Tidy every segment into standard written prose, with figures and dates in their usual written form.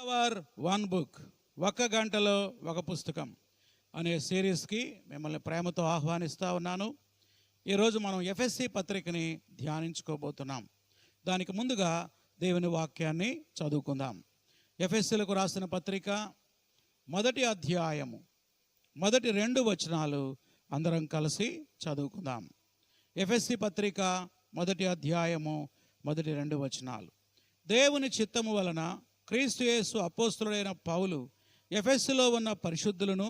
Hour one book, ఒక గంటలో ఒక పుస్తకం అనే సిరీస్కి మిమ్మల్ని ప్రేమతో ఆహ్వానిస్తూ ఉన్నాను. ఈరోజు మనం ఎఫ్ఎస్సి పత్రికని ధ్యానించుకోబోతున్నాం. దానికి ముందుగా దేవుని వాక్యాన్ని చదువుకుందాం. ఎఫ్ఎస్సీలకు రాసిన పత్రిక మొదటి అధ్యాయము మొదటి 2 వచనాలు అందరం కలిసి చదువుకుందాం. ఎఫ్ఎస్సి పత్రిక మొదటి అధ్యాయము మొదటి 2 వచనాలు. దేవుని చిత్తము వలన క్రీస్తు యేసు అపోస్తులుడైన పౌలు ఎఫెస్సులో ఉన్న పరిశుద్ధులను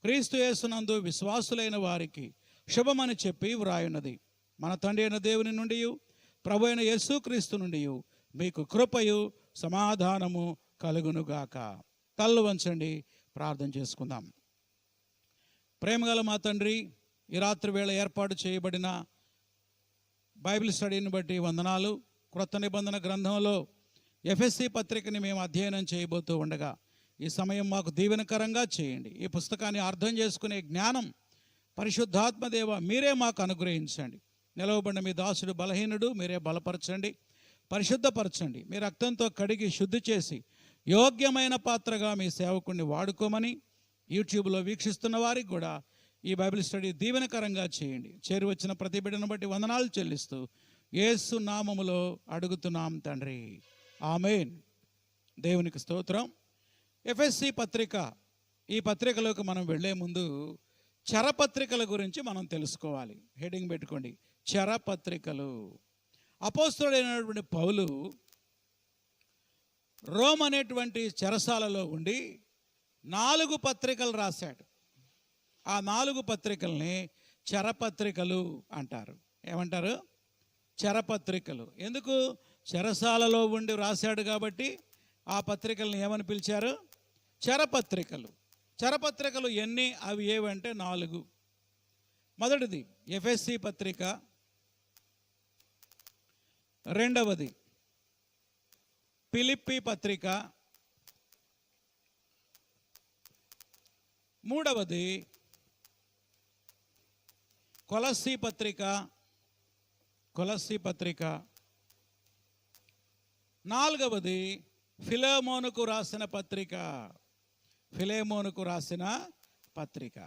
క్రీస్తు యేసునందు విశ్వాసులైన వారికి శుభమని చెప్పి వ్రాయున్నది. మన తండ్రి అయిన దేవుని నుండి ప్రభు అయిన యేసు క్రీస్తు నుండి మీకు కృపయు సమాధానము కలుగునుగాక. కళ్ళు వంచండి, ప్రార్థన చేసుకుందాం. ప్రేమగల మా తండ్రి, ఈ రాత్రి వేళ ఏర్పాటు చేయబడిన బైబిల్ స్టడీని బట్టి వందనాలు. క్రొత్త నిబంధన గ్రంథంలో ఎఫ్ఎస్సి పత్రికని మేము అధ్యయనం చేయబోతూ ఉండగా ఈ సమయం మాకు దీవెనకరంగా చేయండి. ఈ పుస్తకాన్ని అర్థం చేసుకునే జ్ఞానం పరిశుద్ధాత్మదేవ మీరే మాకు అనుగ్రహించండి. నిలవబడిన మీ దాసుడు బలహీనుడు, మీరే బలపరచండి, పరిశుద్ధపరచండి. మీ రక్తంతో కడిగి శుద్ధి చేసి యోగ్యమైన పాత్రగా మీ సేవకుడిని వాడుకోమని యూట్యూబ్లో వీక్షిస్తున్న వారికి కూడా ఈ బైబిల్ స్టడీ దీవెనకరంగా చేయండి. చేరి వచ్చిన ప్రతి బిడ్డను బట్టి వందనాలు చెల్లిస్తూ యేసు నామములో అడుగుతున్నాం తండ్రి, ఆమేన్. దేవునికి స్తోత్రం. ఎఫ్ఎస్సి పత్రిక, ఈ పత్రికలోకి మనం వెళ్ళే ముందు చరపత్రికల గురించి మనం తెలుసుకోవాలి. హెడింగ్ పెట్టుకోండి, చరపత్రికలు. అపోస్తలుడైనటువంటి పౌలు రోమ్ అనేటువంటి చెరసాలలో ఉండి 4 పత్రికలు రాశాడు. ఆ 4 పత్రికల్ని చరపత్రికలు అంటారు. ఏమంటారు? చరపత్రికలు. ఎందుకు? చెరసాలలో ఉండి రాశాడు కాబట్టి ఆ పత్రికల్ని ఏమని పిలిచారు? చరపత్రికలు. చరపత్రికలు ఎన్ని? అవి ఏవంటే 4. మొదటిది ఎఫ్ఎస్సి పత్రిక, రెండవది ఫిలిప్పీ పత్రిక, మూడవది కొలస్సీ పత్రిక, నాలుగవది ఫిలెమోనుకు రాసిన పత్రిక.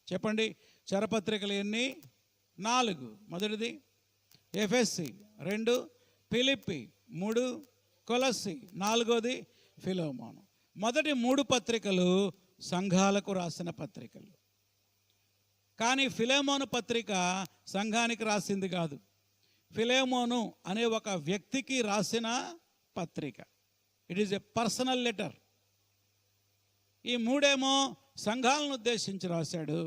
చెప్పండి, చరపత్రికలు ఎన్ని? 4. మొదటిది ఎఫ్ఎస్సి, 2 ఫిలిప్పీ, 3 కొలస్సీ, 4వది ఫిలెమోను. మొదటి 3 పత్రికలు సంఘాలకు రాసిన పత్రికలు. కానీ ఫిలెమోను పత్రిక సంఘానికి రాసింది కాదు, ఫిలెమోను అనే ఒక వ్యక్తికి రాసిన పత్రిక. It is a personal letter. ఈ 3 సంఘాలను ఉద్దేశించి రాశాడు.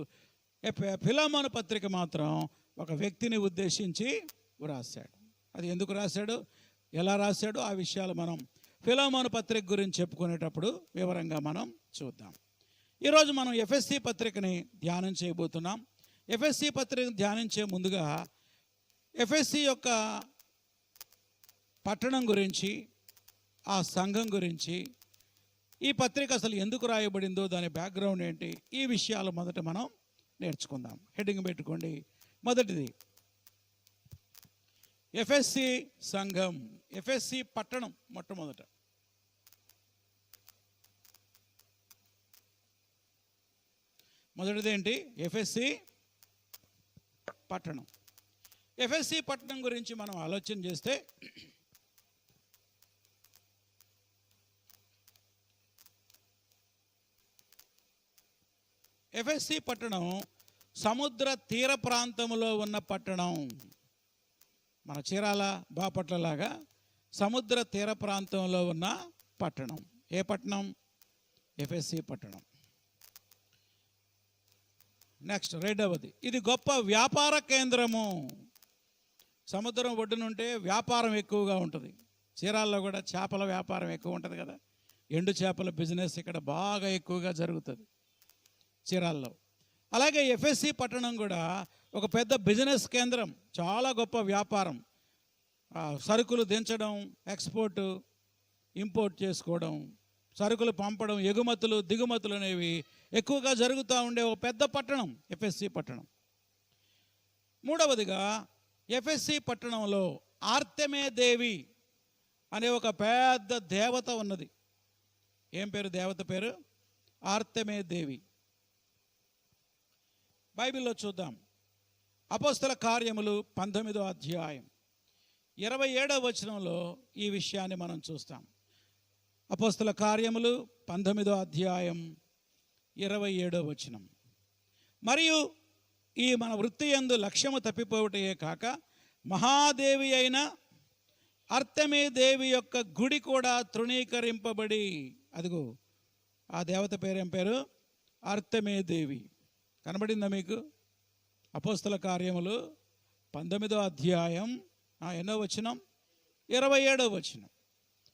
ఫిలెమోను పత్రిక మాత్రం ఒక వ్యక్తిని ఉద్దేశించి రాశాడు. అది ఎందుకు రాశాడు, ఎలా రాశాడు, ఆ విషయాలు మనం ఫిలెమోను పత్రిక గురించి చెప్పుకునేటప్పుడు వివరంగా మనం చూద్దాం. ఈరోజు మనం ఎఫ్ఎస్సి పత్రికని ధ్యానం చేయబోతున్నాం. ఎఫ్ఎస్సి పత్రికను ధ్యానించే ముందుగా ఎఫ్ఎస్సి యొక్క పట్టణం గురించి, ఆ సంఘం గురించి, ఈ పత్రిక అసలు ఎందుకు రాయబడిందో, దాని బ్యాక్గ్రౌండ్ ఏంటి, ఈ విషయాలు మొదట మనం నేర్చుకుందాం. హెడ్డింగ్ పెట్టుకోండి. మొదటిది ఎఫ్ఎస్సి సంఘం, ఎఫ్ఎస్సి పట్టణం. మొదటిది ఏంటి? ఎఫ్ఎస్సి పట్టణం. ఎఫ్ఎస్సి పట్టణం గురించి మనం ఆలోచన చేస్తే ఎఫ్ఎస్సి పట్టణం సముద్ర తీర ప్రాంతంలో ఉన్న పట్టణం. మన చీరాల, బాపట్ల లాగా సముద్ర తీర ప్రాంతంలో ఉన్న పట్టణం. ఏ పట్టణం? ఎఫ్ఎస్సి పట్టణం. నెక్స్ట్, రెండవది, ఇది గొప్ప వ్యాపార కేంద్రము. సముద్రం ఒడ్డునుంటే వ్యాపారం ఎక్కువగా ఉంటుంది. చీరాల్లో కూడా చేపల వ్యాపారం ఎక్కువ ఉంటుంది కదా. ఎండు చేపల బిజినెస్ ఇక్కడ బాగా ఎక్కువగా జరుగుతుంది చీరాల్లో. అలాగే ఎఫ్ఎస్సి పట్టణం కూడా ఒక పెద్ద బిజినెస్ కేంద్రం, చాలా గొప్ప వ్యాపారం. సరుకులు దించడం, ఎక్స్పోర్ట్ ఇంపోర్ట్ చేసుకోవడం, సరుకులు పంపడం, ఎగుమతులు దిగుమతులు అనేవి ఎక్కువగా జరుగుతూ ఉండే ఒక పెద్ద పట్టణం ఎఫ్ఎస్సి పట్టణం. మూడవదిగా ఎఫెసీ పట్టణంలో ఆర్తెమే దేవి అనే ఒక పెద్ద దేవత ఉన్నది. ఏం పేరు? దేవత పేరు ఆర్తెమే దేవి. బైబిల్లో చూద్దాం. అపోస్తల కార్యములు 19వ అధ్యాయం 27వ వచనంలో ఈ విషయాన్ని మనం చూస్తాం. అపోస్తల కార్యములు 19వ అధ్యాయం 27వ వచనం. మరియు ఈ మన వృత్తి యందు లక్ష్యము తప్పిపోవటయే కాక మహాదేవి అయిన అర్తెమే దేవి యొక్క గుడి కూడా తృణీకరింపబడి, అదిగో ఆ దేవత పేరేం పేరు? అర్తెమే దేవి. కనబడిందా మీకు? అపోస్తల కార్యములు 19వ అధ్యాయం ఎన్నో వచనం? 27వ వచనం.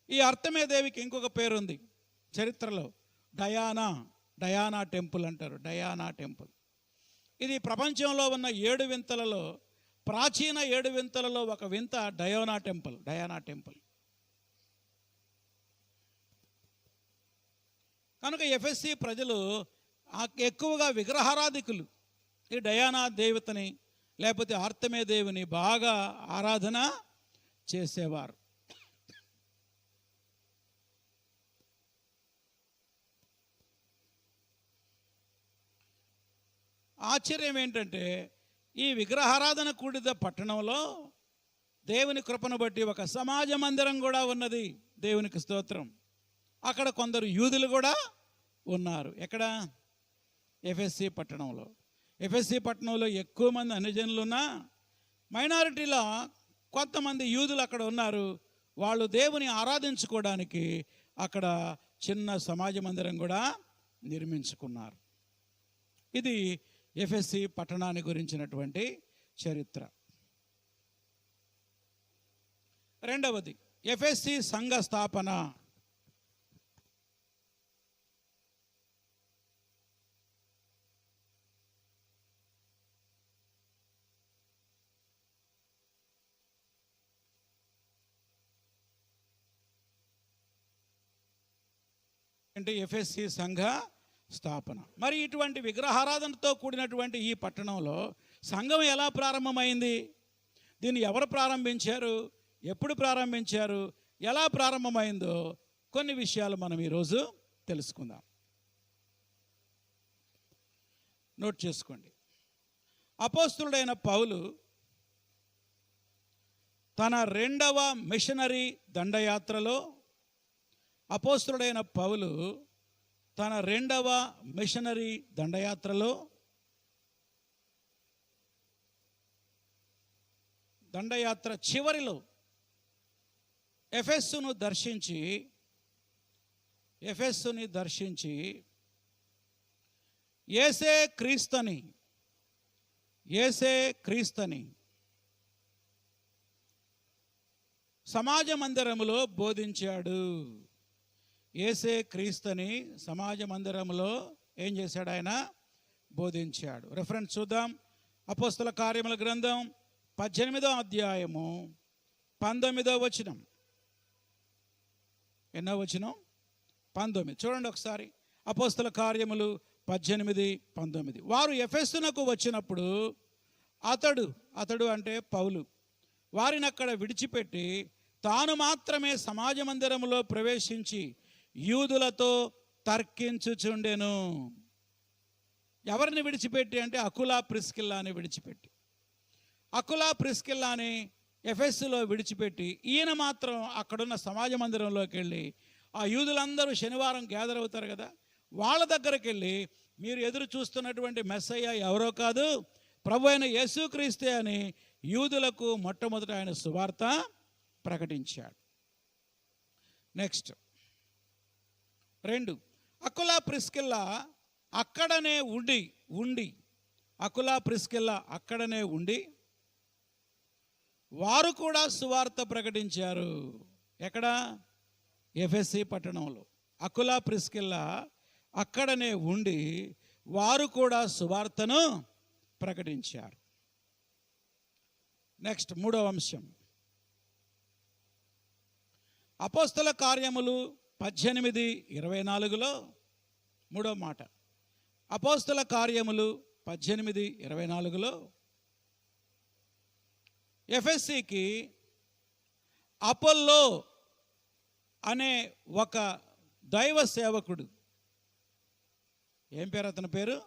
ఈ అర్తెమే దేవికి ఇంకొక పేరుంది చరిత్రలో, డయానా టెంపుల్ అంటారు. Diana temple. ఇది ప్రపంచంలో ఉన్న 7 వింతలలో, ప్రాచీన 7 వింతలలో ఒక వింత డయానా టెంపుల్. కనుక ఎఫ్ఎస్సి ప్రజలు ఎక్కువగా విగ్రహారాధికులు. ఈ డయానా దేవతని లేకపోతే ఆర్తెమే దేవిని బాగా ఆరాధన చేసేవారు. ఆశ్చర్యం ఏంటంటే ఈ విగ్రహారాధన కూడిన పట్టణంలో దేవుని కృపను బట్టి ఒక సమాజ మందిరం కూడా ఉన్నది. దేవునికి స్తోత్రం. అక్కడ కొందరు యూదులు కూడా ఉన్నారు. ఎక్కడ? ఎఫ్ఎస్సి పట్టణంలో. ఎఫ్ఎస్సి పట్టణంలో ఎక్కువ మంది అన్యజనులు ఉన్నా మైనారిటీలో కొంతమంది యూదులు అక్కడ ఉన్నారు. వాళ్ళు దేవుని ఆరాధించుకోవడానికి అక్కడ చిన్న సమాజ మందిరం కూడా నిర్మించుకున్నారు. ఇది ఎఫ్ఎస్సి పట్టణాన్ని గురించినటువంటి చరిత్ర. రెండవది ఎఫ్ఎస్సి సంఘ స్థాపన. అంటే ఎఫ్ఎస్సి సంఘ స్థాపన. మరి ఇటువంటి విగ్రహారాధనతో కూడినటువంటి ఈ పట్టణంలో సంఘం ఎలా ప్రారంభమైంది? దీన్ని ఎవరు ప్రారంభించారు? ఎప్పుడు ప్రారంభించారు? ఎలా ప్రారంభమైందో కొన్ని విషయాలు మనం ఈరోజు తెలుసుకుందాం. నోట్ చేసుకోండి. అపోస్తలుడైన పౌలు తన 2వ మిషనరీ దండయాత్రలో దండయాత్ర చివరిలో ఎఫెస్సుని దర్శించి యేసే క్రీస్తుని సమాజ మందిరములో బోధించాడు. యేసే క్రీస్తుని సమాజ మందిరంలో ఏం చేశాడు? ఆయన బోధించాడు. రెఫరెన్స్ చూద్దాం. అపోస్తల కార్యముల గ్రంథం 18వ అధ్యాయము 19వ వచనం. ఎన్నో వచనం? 19. చూడండి ఒకసారి. అపోస్తల కార్యములు 18:19. వారు ఎఫెసునకు వచ్చినప్పుడు అతడు అంటే పౌలు వారిని అక్కడ విడిచిపెట్టి తాను మాత్రమే సమాజ మందిరములో ప్రవేశించి యూదులతో తర్కించుచుండెను. ఎవరిని విడిచిపెట్టి అంటే అకులా ప్రిస్కిల్లాని విడిచిపెట్టి. అకులా ప్రిస్కిల్లాని ఎఫెస్సులో విడిచిపెట్టి ఈయన మాత్రం అక్కడున్న సమాజ మందిరంలోకి వెళ్ళి ఆ యూదులందరూ శనివారం గ్యాదర్ అవుతారు కదా, వాళ్ళ దగ్గరికి వెళ్ళి మీరు ఎదురు చూస్తున్నటువంటి మెస్సయ్య ఎవరో కాదు, ప్రభు అయిన యేసుక్రీస్తే అని యూదులకు మొట్టమొదట ఆయన సువార్త ప్రకటించాడు. నెక్స్ట్ 2, అకులా ప్రిస్కిల్లా అక్కడనే ఉండి వారు కూడా సువార్త ప్రకటించారు. ఎక్కడ? ఎఫెస్సి పట్టణంలో. అకులా ప్రిస్కిల్లా అక్కడనే ఉండి వారు కూడా సువార్తను ప్రకటించారు. నెక్స్ట్ 3వ అంశం. అపోస్తల కార్యములు 18:24లో 3వ మాట. అపోస్తల కార్యములు 18:24లో ఎఫెస్సికి అపోల్లో అనే ఒక దైవ సేవకుడు. ఏం పేరు అతని పేరు?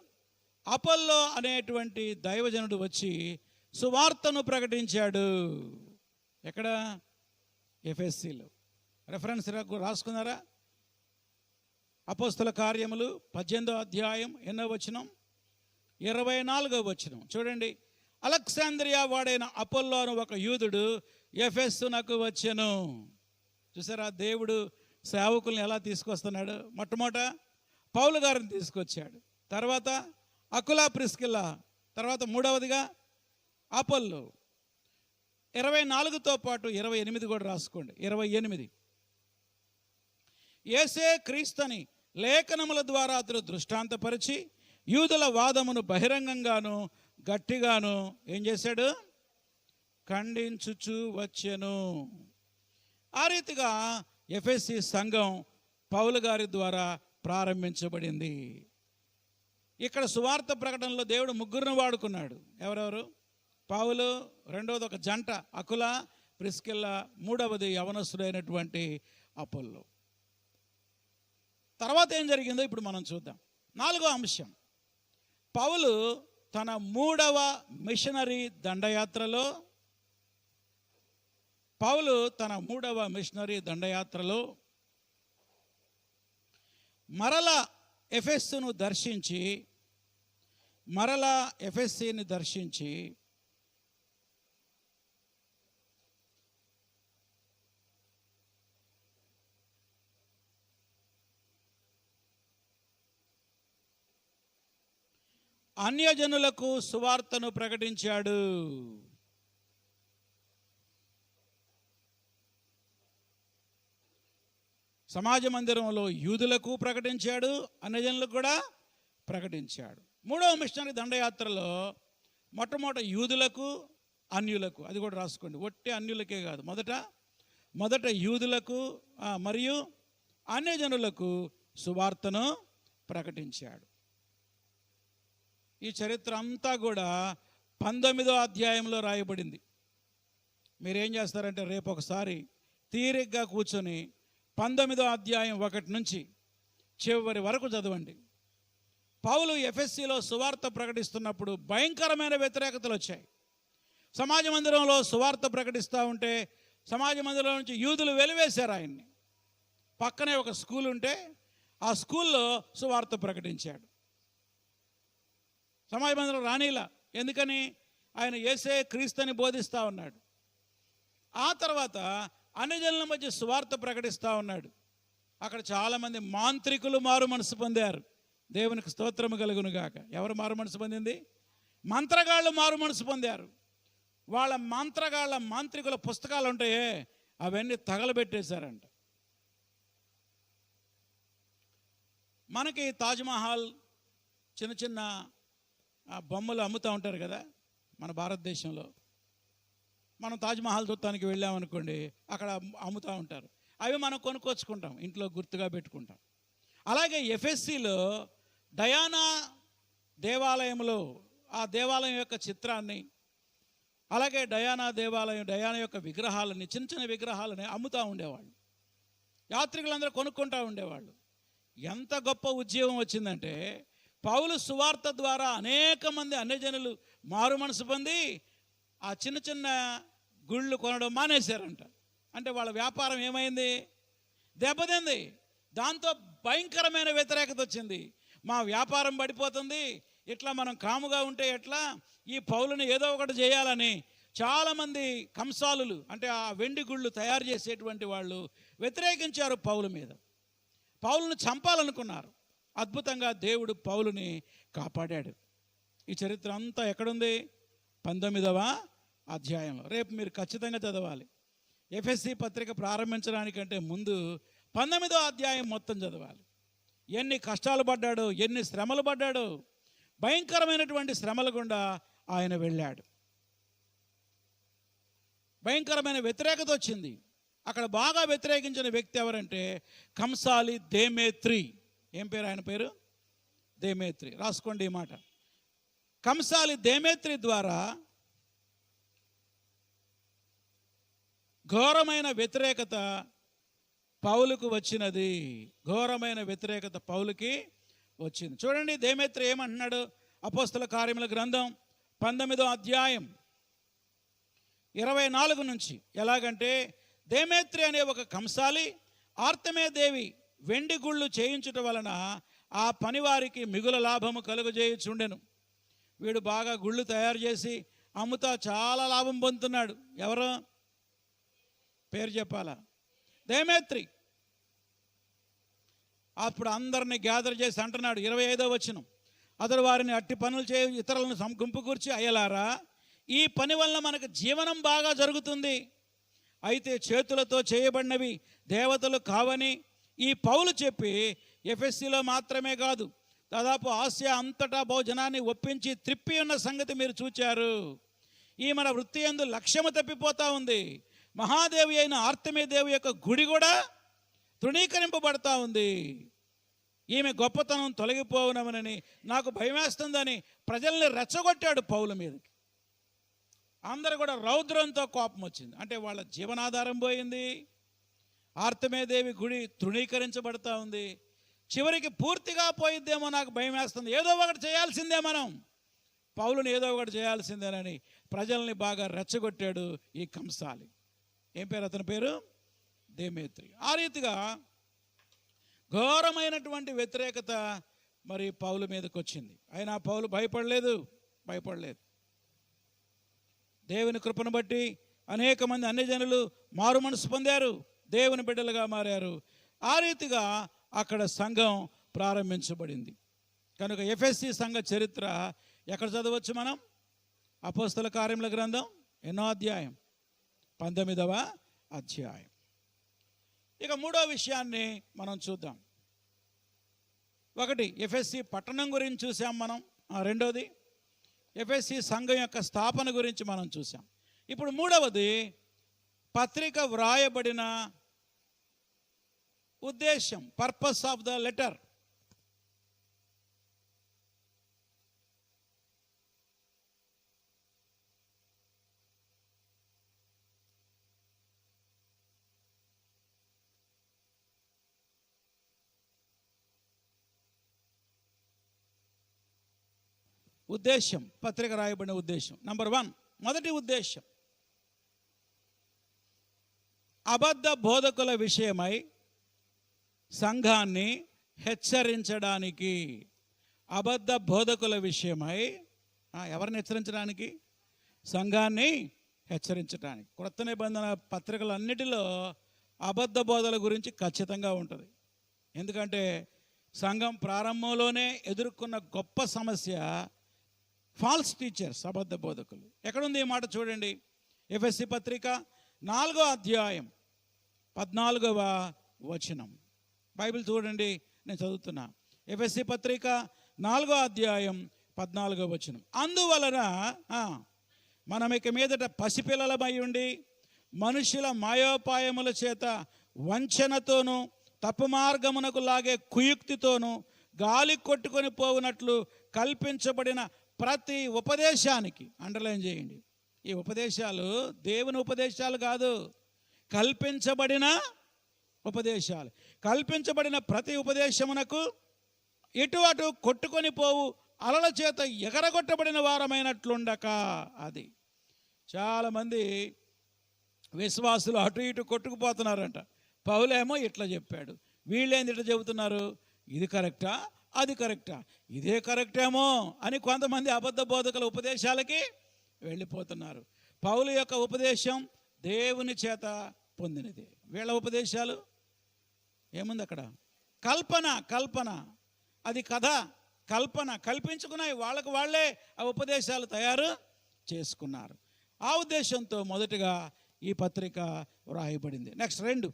అపోల్లో అనేటువంటి దైవజనుడు వచ్చి సువార్తను ప్రకటించాడు. ఎక్కడ? ఎఫెసీలో. రెఫరెన్స్ రాసుకున్నారా? అపోస్తల కార్యములు 18వ అధ్యాయం 8వ వచనం, 24వ వచనం చూడండి. అలెగ్జాంద్రియా వాడైన అపోల్లో అను ఒక యూదుడు ఎఫెసునకు వచ్చెను. చూసారా దేవుడు సేవకుల్ని ఎలా తీసుకొస్తున్నాడు? మొట్టమొదట పౌలు గారిని తీసుకొచ్చాడు, తర్వాత అకులా ప్రిస్కిల్లా, తర్వాత మూడవదిగా అపోల్లో. 24తో పాటు 28 కూడా రాసుకోండి. 28 యేసే క్రీస్తుని లేఖనముల ద్వారా అతడు దృష్టాంతపరిచి యూదుల వాదమును బహిరంగంగాను గట్టిగాను ఏం చేశాడు? ఖండించుచు వచ్చెను. ఆ రీతిగా ఎఫెసీ సంఘం పౌలు గారి ద్వారా ప్రారంభించబడింది. ఇక్కడ సువార్త ప్రకటనలో దేవుడు ముగ్గురిని వాడుకున్నాడు. ఎవరెవరు? పౌలు, రెండవది ఒక జంట అకులా ప్రిస్కిల్లా, మూడవది యవనస్తుడైనటువంటి అపోల్లో. తర్వాత ఏం జరిగిందో ఇప్పుడు మనం చూద్దాం. 4వ అంశం, పౌలు తన 3వ మిషనరీ దండయాత్రలో మరలా ఎఫెస్సును దర్శించి ఎఫెస్సీని దర్శించి అన్యజనులకు సువార్తను ప్రకటించాడు. సమాజ మందిరంలో యూదులకు ప్రకటించాడు, అన్యజనులకు కూడా ప్రకటించాడు. 3వ మిషనరీ దండయాత్రలో మొట్టమొదట యూదులకు, అన్యులకు, అది కూడా రాసుకోండి. ఒట్టి అన్యులకే కాదు, మొదట యూదులకు మరియు అన్యజనులకు సువార్తను ప్రకటించాడు. ఈ చరిత్ర అంతా కూడా 19వ అధ్యాయంలో రాయబడింది. మీరేం చేస్తారంటే రేపు ఒకసారి తీరిగ్గా కూర్చొని 19వ అధ్యాయం 1 నుంచి చివరి వరకు చదవండి. పౌలు ఎఫెస్సీలో సువార్త ప్రకటిస్తున్నప్పుడు భయంకరమైన వ్యతిరేకతలు వచ్చాయి. సమాజ మందిరంలో సువార్త ప్రకటిస్తూ ఉంటే సమాజ మందిరం నుంచి యూదులు వెలివేశారు ఆయన్ని. పక్కనే ఒక స్కూల్ ఉంటే ఆ స్కూల్లో సువార్త ప్రకటించాడు. సమాజ మందిరం రానీలా. ఎందుకని? ఆయన యేసే క్రీస్తుని బోధిస్తూ ఉన్నాడు. ఆ తర్వాత అన్యజనుల మధ్య సువార్త ప్రకటిస్తూ ఉన్నాడు. అక్కడ చాలామంది మాంత్రికులు మారు మనసు పొందారు. దేవునికి స్తోత్రము కలుగును గాక. ఎవరు మారు మనసు పొందింది? మంత్రగాళ్ళు మారు మనసు పొందారు. వాళ్ళ మాంత్రికుల పుస్తకాలు ఉంటాయే అవన్నీ తగలబెట్టేశారంట. మనకి తాజ్మహల్ చిన్న చిన్న బొమ్మలు అమ్ముతూ ఉంటారు కదా మన భారతదేశంలో. మనం తాజ్మహల్ చూడటానికి వెళ్ళామనుకోండి, అక్కడ అమ్ముతూ ఉంటారు. అవి మనం కొనుక్కొచ్చుకుంటాం, ఇంట్లో గుర్తుగా పెట్టుకుంటాం. అలాగే ఎఫెస్సీలో డయానా దేవాలయంలో ఆ దేవాలయం యొక్క చిత్రాన్ని, అలాగే డయానా యొక్క విగ్రహాలని, చిన్న చిన్న విగ్రహాలని అమ్ముతూ ఉండేవాళ్ళు. యాత్రికులందరూ కొనుక్కుంటూ ఉండేవాళ్ళు. ఎంత గొప్ప ఉద్యమం వచ్చిందంటే పౌలు సువార్త ద్వారా అనేక మంది అన్యజనులు మారు మనసు పొంది ఆ చిన్న చిన్న గుళ్ళు కొనడం మానేశారంట. అంటే వాళ్ళ వ్యాపారం ఏమైంది? దెబ్బతింది. దాంతో భయంకరమైన వ్యతిరేకత వచ్చింది. మా వ్యాపారం పడిపోతుంది, ఇట్లా మనం కాముగా ఉంటే ఎట్లా, ఈ పౌలుని ఏదో ఒకటి చేయాలని చాలామంది కంసాలులు, అంటే ఆ వెండి గుళ్ళు తయారు చేసేటువంటి వాళ్ళు వ్యతిరేకించారు పౌలు మీద. పౌలును చంపాలనుకున్నారు. అద్భుతంగా దేవుడు పౌలుని కాపాడాడు. ఈ చరిత్ర అంతా ఎక్కడుంది? 19వ అధ్యాయంలో. రేపు మీరు ఖచ్చితంగా చదవాలి. ఎఫెసీ పత్రిక ప్రారంభించడానికంటే ముందు 19వ అధ్యాయం మొత్తం చదవాలి. ఎన్ని కష్టాలు పడ్డాడో, ఎన్ని శ్రమలు పడ్డాడో. భయంకరమైనటువంటి శ్రమల గుండా ఆయన వెళ్ళాడు. భయంకరమైన వ్యతిరేకత వచ్చింది. అక్కడ బాగా వ్యతిరేకించిన వ్యక్తి ఎవరంటే కంసాలి దేమేత్రి. ఏం పేరు ఆయన పేరు? దేమేత్రి. రాసుకోండి ఈ మాట. కంసాలి దేమేత్రి ద్వారా ఘోరమైన వ్యతిరేకత పౌలుకు వచ్చినది. ఘోరమైన వ్యతిరేకత పౌలుకి వచ్చింది. చూడండి దేమేత్రి ఏమంటున్నాడు. అపోస్తల కార్యముల గ్రంథం 19వ అధ్యాయం 24 నుంచి. ఎలాగంటే, దేమేత్రి అనే ఒక కంసాలి ఆర్తమే దేవి వెండి గుళ్ళు చేయించుట వలన ఆ పనివారికి మిగుల లాభము కలుగజేయుచుండెను. వీడు బాగా గుళ్ళు తయారు చేసి అమ్ముతా చాలా లాభం పొందుతున్నాడు. ఎవరు పేరు చెప్పాలా? దేమేత్రి. అప్పుడు అందరిని గ్యాదర్ చేసి అంటున్నాడు 25వ వచనం, అతడు వారిని అట్టి పనులు చేయ ఇతరులను గుంపు కూర్చి, అయ్యలారా, ఈ పని వలన మనకు జీవనం బాగా జరుగుతుంది. అయితే చేతులతో చేయబడినవి దేవతలు కావని ఈ పౌలు చెప్పి ఎఫెస్సీలో మాత్రమే కాదు దాదాపు ఆసియా అంతటా బహుజనాన్ని ఒప్పించి త్రిప్పి ఉన్న సంగతి మీరు చూచారు. ఈ మన వృత్తి యందు లక్ష్యము తప్పిపోతూ ఉంది. మహాదేవి అయిన ఆర్తమే దేవి యొక్క గుడి కూడా తృణీకరింపబడతా ఉంది. ఈమె గొప్పతనం తొలగిపోవునమనని నాకు భయమేస్తుందని ప్రజల్ని రెచ్చగొట్టాడు పౌలు మీదకి. అందరూ కూడా రౌద్రంతో కోపం వచ్చింది. అంటే వాళ్ళ జీవనాధారం పోయింది. ఆర్తమే దేవి గుడి తృణీకరించబడతా ఉంది. చివరికి పూర్తిగా పోయిద్దేమో నాకు భయం వేస్తుంది. ఏదో ఒకటి చేయాల్సిందే, మనం పౌలుని ఏదో ఒకటి చేయాల్సిందేనని ప్రజల్ని బాగా రెచ్చగొట్టాడు ఈ కంసాలి. ఏం పేరు అతని పేరు? దేమేత్రి. ఆ రీతిగా ఘోరమైనటువంటి వ్యతిరేకత మరి పౌలు మీదకి వచ్చింది. అయినా పౌలు భయపడలేదు. దేవుని కృపను బట్టి అనేక మంది అన్యజనులు మారు మనసు పొందారు, దేవుని బిడ్డలుగా మారారు. ఆ రీతిగా అక్కడ సంఘం ప్రారంభించబడింది. కనుక ఎఫెస్సీ సంఘ చరిత్ర ఎక్కడ చదవచ్చు మనం? అపోస్తల కార్యముల గ్రంథం ఎన్నో అధ్యాయం? 19వ అధ్యాయం. ఇక మూడో విషయాన్ని మనం చూద్దాం. ఒకటి ఎఫెస్సీ పట్టణం గురించి చూసాం మనం. రెండోది ఎఫెస్సీ సంఘం యొక్క స్థాపన గురించి మనం చూసాం. ఇప్పుడు మూడవది పత్రిక వ్రాయబడిన ఉద్దేశం, పర్పస్ ఆఫ్ ద లెటర్. ఉద్దేశం, పత్రిక రాయబడిన ఉద్దేశం. నంబర్ 1, మొదటి ఉద్దేశం, అబద్ధ బోధకుల విషయమై సంఘాన్ని హెచ్చరించడానికి. అబద్ధ బోధకుల విషయమై ఎవరిని హెచ్చరించడానికి? సంఘాన్ని హెచ్చరించడానికి. క్రొత్త నిబంధన పత్రికలన్నిటిలో అబద్ధ బోధల గురించి ఖచ్చితంగా ఉంటుంది. ఎందుకంటే సంఘం ప్రారంభంలోనే ఎదుర్కొన్న గొప్ప సమస్య ఫాల్స్ టీచర్స్, అబద్ధ బోధకులు. ఎక్కడుంది ఈ మాట చూడండి. ఎఫెస్సీ పత్రిక 4వ అధ్యాయం 14వ వచనం. బైబిల్ చూడండి, నేను చదువుతున్నా. ఎఫెస్సీ పత్రిక 4వ అధ్యాయం 14వ వచనం. అందువలన మనం ఇక మీదట పసిపిల్లలమై ఉండి మనుషుల మాయోపాయముల చేత వంచనతోనూ తప్పు మార్గమునకు లాగే కుయుక్తితోనూ గాలి కొట్టుకొని పోవునట్లు కల్పించబడిన ప్రతి ఉపదేశానికి, అండర్లైన్ చేయండి, ఈ ఉపదేశాలు దేవుని ఉపదేశాలు కాదు, కల్పించబడిన ఉపదేశాలు. కల్పించబడిన ప్రతి ఉపదేశమునకు ఇటు అటు కొట్టుకొని పోవు అలల చేత ఎగరగొట్టబడిన వారమైనట్లుండక. అది చాలామంది విశ్వాసులు అటు ఇటు కొట్టుకుపోతున్నారంట. పౌలేమో ఇట్లా చెప్పాడు, వీళ్ళేంది ఇట్లా చెబుతున్నారు, ఇది కరెక్టా అది కరెక్టా, ఇదే కరెక్టేమో అని కొంతమంది అబద్ధ బోధకుల ఉపదేశాలకి వెళ్ళిపోతున్నారు. పౌలు యొక్క ఉపదేశం దేవుని చేత పొందినది. వీళ్ళ ఉపదేశాలు ఏముంది అక్కడ? కల్పన, అది కథ, కల్పన, కల్పించుకున్నాయి. వాళ్ళకు వాళ్ళే ఆ ఉపదేశాలు తయారు చేసుకున్నారు. ఆ ఉద్దేశంతో మొదటిగా ఈ పత్రిక వ్రాయబడింది. నెక్స్ట్ 2,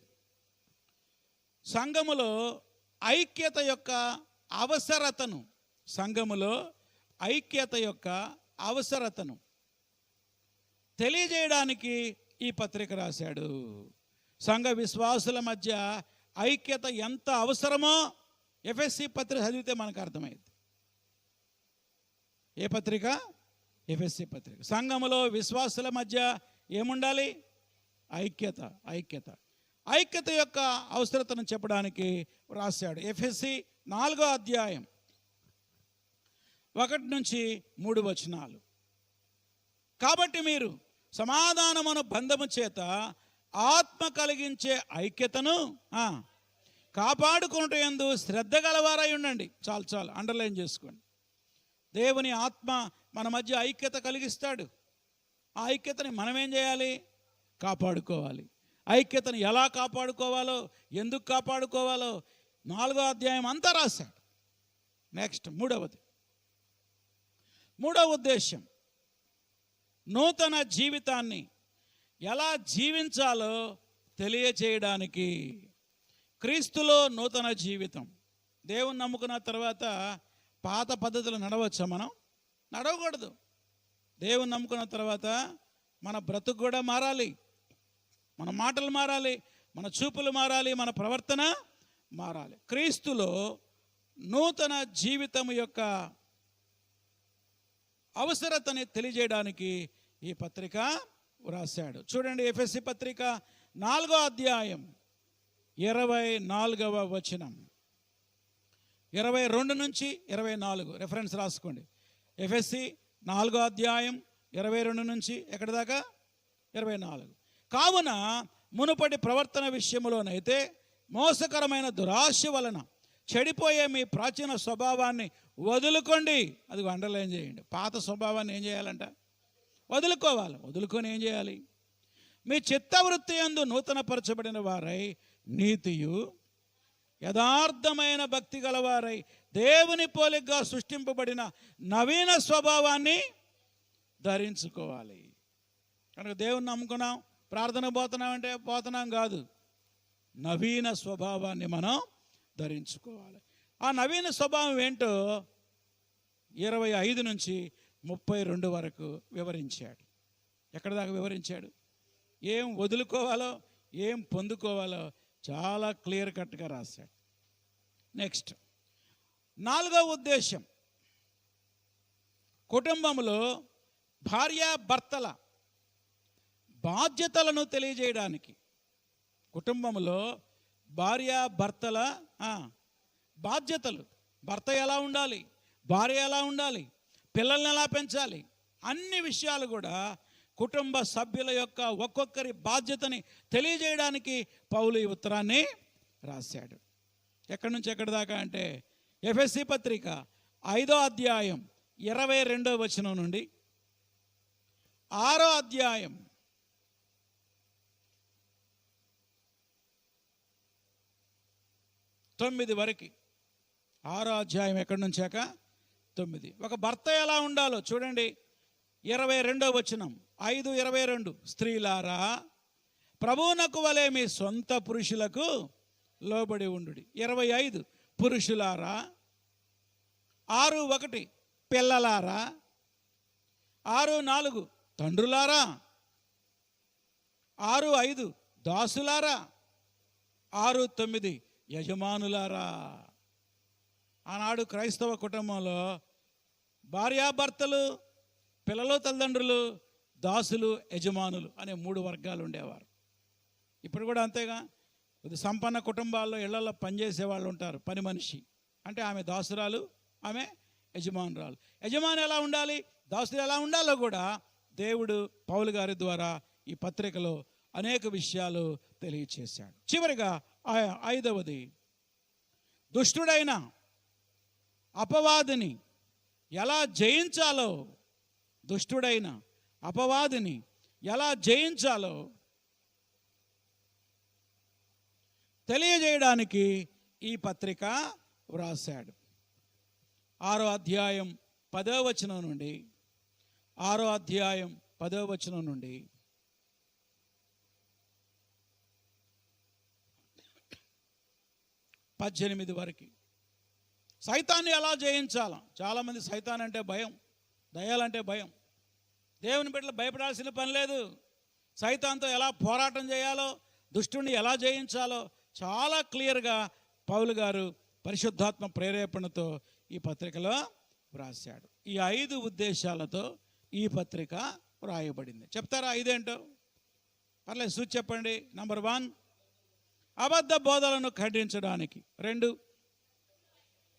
సంఘములో ఐక్యత యొక్క అవసరతను, సంఘములో ఐక్యత యొక్క అవసరతను తెలియజేయడానికి ఈ పత్రిక రాశాడు. సంఘ విశ్వాసుల మధ్య ఐక్యత ఎంత అవసరమో ఎఫెస్సీ పత్రిక చదివితే మనకు అర్థమైంది. ఏ పత్రిక? ఎఫెస్సీ పత్రిక. సంఘములో విశ్వాసుల మధ్య ఏముండాలి? ఐక్యత. ఐక్యత యొక్క అవసరతను చెప్పడానికి రాశాడు. ఎఫెసీ 4వ అధ్యాయం 1-3 కాబట్టి మీరు సమాధానమును బంధము చేత ఆత్మ కలిగించే ఐక్యతను కాపాడుకునేందు శ్రద్ధ గలవారై ఉండండి. చాలు అండర్లైన్ చేసుకోండి. దేవుని ఆత్మ మన మధ్య ఐక్యత కలిగిస్తాడు. ఆ ఐక్యతని మనం ఏం చేయాలి? కాపాడుకోవాలి. ఐక్యతను ఎలా కాపాడుకోవాలో, ఎందుకు కాపాడుకోవాలో 4వ అధ్యాయం అంతా రాశాడు. నెక్స్ట్ మూడవ ఉద్దేశం, నూతన జీవితాన్ని ఎలా జీవించాలో తెలియచేయడానికి. క్రీస్తులో నూతన జీవితం. దేవుని నమ్ముకున్న తర్వాత పాత పద్ధతులు నడవచ్చా? మనం నడవకూడదు. దేవుని నమ్ముకున్న తర్వాత మన బ్రతుకు కూడా మారాలి, మన మాటలు మారాలి, మన చూపులు మారాలి, మన ప్రవర్తన మారాలి. క్రీస్తులో నూతన జీవితం యొక్క అవసరతని తెలియజేయడానికి ఈ పత్రిక వ్రాశాడు. చూడండి, ఎఫెసీ పత్రిక 4వ అధ్యాయం 24వ వచనం, 22-24 రెఫరెన్స్ రాసుకోండి. ఎఫెసీ 4వ అధ్యాయం 22 నుంచి ఎక్కడి దాకా? 24. కావున మునుపటి ప్రవర్తన విషయంలోనైతే మోసకరమైన దురాశ వలన చెడిపోయే మీ ప్రాచీన స్వభావాన్ని వదులుకోండి. అది అండర్లైన్ చేయండి. పాత స్వభావాన్ని ఏం చేయాలంట? వదులుకోవాలి. వదులుకొని ఏం చేయాలి? మీ చిత్తవృత్తి యందు నూతనపరచబడిన వారై నీతియు యథార్థమైన భక్తి గలవారై దేవుని పోలికగా సృష్టింపబడిన నవీన స్వభావాన్ని ధరించుకోవాలి. కనుక దేవుని నమ్ముకున్నాం, ప్రార్థన పోతున్నామంటే పోతున్నాం కాదు, నవీన స్వభావాన్ని మనం ధరించుకోవాలి. ఆ నవీన స్వభావం ఏంటో 25-32 వరకు వివరించాడు. ఎక్కడ దాకా వివరించాడు? ఏం వదులుకోవాలో, ఏం పొందుకోవాలో చాలా క్లియర్ కట్గా రాశాడు. నెక్స్ట్ 4వ ఉద్దేశం, కుటుంబంలో భార్యాభర్తల బాధ్యతలను తెలియజేయడానికి. కుటుంబంలో భార్యాభర్తల బాధ్యతలు, భర్త ఎలా ఉండాలి, భార్య ఎలా ఉండాలి, పిల్లల్ని ఎలా పెంచాలి, అన్ని విషయాలు కూడా కుటుంబ సభ్యుల యొక్క ఒక్కొక్కరి బాధ్యతని తెలియజేయడానికి పౌలు ఈ ఉత్తరాన్ని రాశాడు. ఎక్కడి నుంచి ఎక్కడి దాకా అంటే ఎఫెసీ పత్రిక 5వ అధ్యాయం 22వ వచనం నుండి 6వ అధ్యాయం 9 వరకు. 6వ అధ్యాయం ఎక్కడి నుంచాక 9. ఒక భర్త ఎలా ఉండాలో చూడండి. 22వ వచనం, 5:22, స్త్రీలారా ప్రభువునకు వలె మీ సొంత పురుషులకు లోబడి ఉండుడి. 25, పురుషులారా. 6:1, పిల్లలారా. 6:4, తండ్రులారా. 6:5, దాసులారా. 6:9, యజమానులారా. ఆనాడు క్రైస్తవ కుటుంబంలో భార్యాభర్తలు, పిల్లలు, తల్లిదండ్రులు, దాసులు, యజమానులు అనే 3 వర్గాలు ఉండేవారు. ఇప్పుడు కూడా అంతేగా. ఇది సంపన్న కుటుంబాల్లో ఇళ్లలో పనిచేసే వాళ్ళు ఉంటారు. పని మనిషి అంటే ఆమె దాసురాలు, ఆమె యజమానురాలు. యజమాని ఎలా ఉండాలి, దాసులు ఎలా ఉండాలో కూడా దేవుడు పౌలు గారి ద్వారా ఈ పత్రికలో అనేక విషయాలు తెలియచేశాడు. చివరిగా 5వది, దుష్టుడైన అపవాదిని ఎలా జయించాలో, దుష్టుడైన అపవాదిని ఎలా జయించాలో తెలియజేయడానికి ఈ పత్రిక వ్రాశాడు. 6వ అధ్యాయం 10వ వచనం నుండి 6వ అధ్యాయం 10వ వచనం నుండి 18 వరకు సైతాన్ని ఎలా జయించాలా. చాలామంది సైతాన్ అంటే భయం, దయ్యాలంటే భయం. దేవుని బిడ్డలు భయపడాల్సిన పని లేదు. సైతాన్తో ఎలా పోరాటం చేయాలో, దుష్టుని ఎలా జయించాలో చాలా క్లియర్గా పౌలు గారు పరిశుద్ధాత్మ ప్రేరేపణతో ఈ పత్రికలో వ్రాశాడు. ఈ 5 ఉద్దేశాలతో ఈ పత్రిక వ్రాయబడింది. చెప్తారా 5 ఏంటో? పర్లేదు, సూచి చెప్పండి. నంబర్ 1, అబద్ధ బోధలను ఖండించడానికి. 2,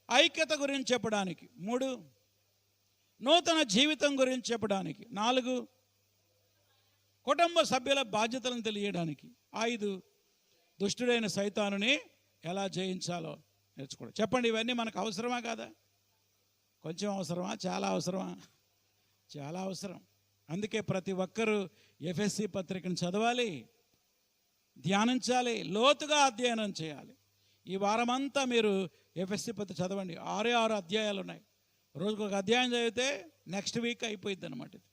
ఐక్యత గురించి చెప్పడానికి. 3, నూతన జీవితం గురించి చెప్పడానికి. 4, కుటుంబ సభ్యుల బాధ్యతలను తెలియడానికి. 5, దుష్టుడైన సైతానుని ఎలా జయించాలో నేర్చుకోవడం. చెప్పండి, ఇవన్నీ మనకు అవసరమా కాదా? కొంచెం అవసరమా? చాలా అవసరమా? చాలా అవసరం. అందుకే ప్రతి ఒక్కరూ ఎఫ్ఎస్సి పత్రికను చదవాలి, ధ్యానించాలి, లోతుగా అధ్యయనం చేయాలి. ఈ వారమంతా మీరు ఎఫ్ఎస్సి పత్రిక చదవండి. 6 అధ్యాయాలు ఉన్నాయి. రోజుకు ఒక అధ్యాయం చదివితే నెక్స్ట్ వీక్ అయిపోయింది అన్నమాట ఇది.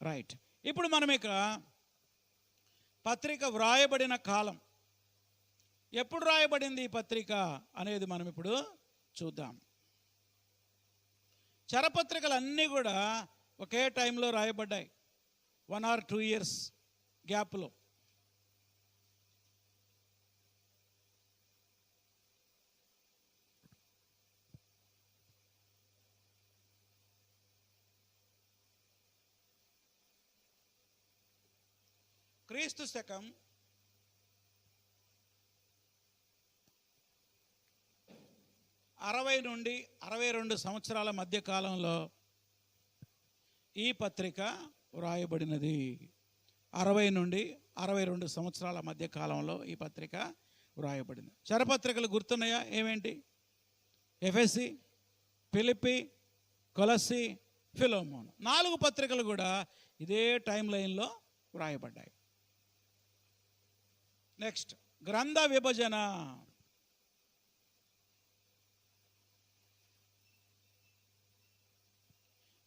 రైట్. ఇప్పుడు మనం ఇక పత్రిక వ్రాయబడిన కాలం, ఎప్పుడు రాయబడింది ఈ పత్రిక అనేది మనం ఇప్పుడు చూద్దాం. చరపత్రికలు అన్నీ కూడా ఒకే టైంలో రాయబడ్డాయి, 1 or 2 years గ్యాప్లో. క్రీస్తు శకం 60 నుండి 62 సంవత్సరాల మధ్య కాలంలో ఈ పత్రిక వ్రాయబడినది. 60 నుండి 62 సంవత్సరాల మధ్య కాలంలో ఈ పత్రిక వ్రాయబడింది. చరపత్రికలు గుర్తున్నాయా? ఏమేంటి? ఎఫెసీ, ఫిలిప్పీ, కొలస్సీ, ఫిలోమోను. 4 పత్రికలు కూడా ఇదే టైం లైన్లో వ్రాయబడ్డాయి. నెక్స్ట్, గ్రంథ విభజన.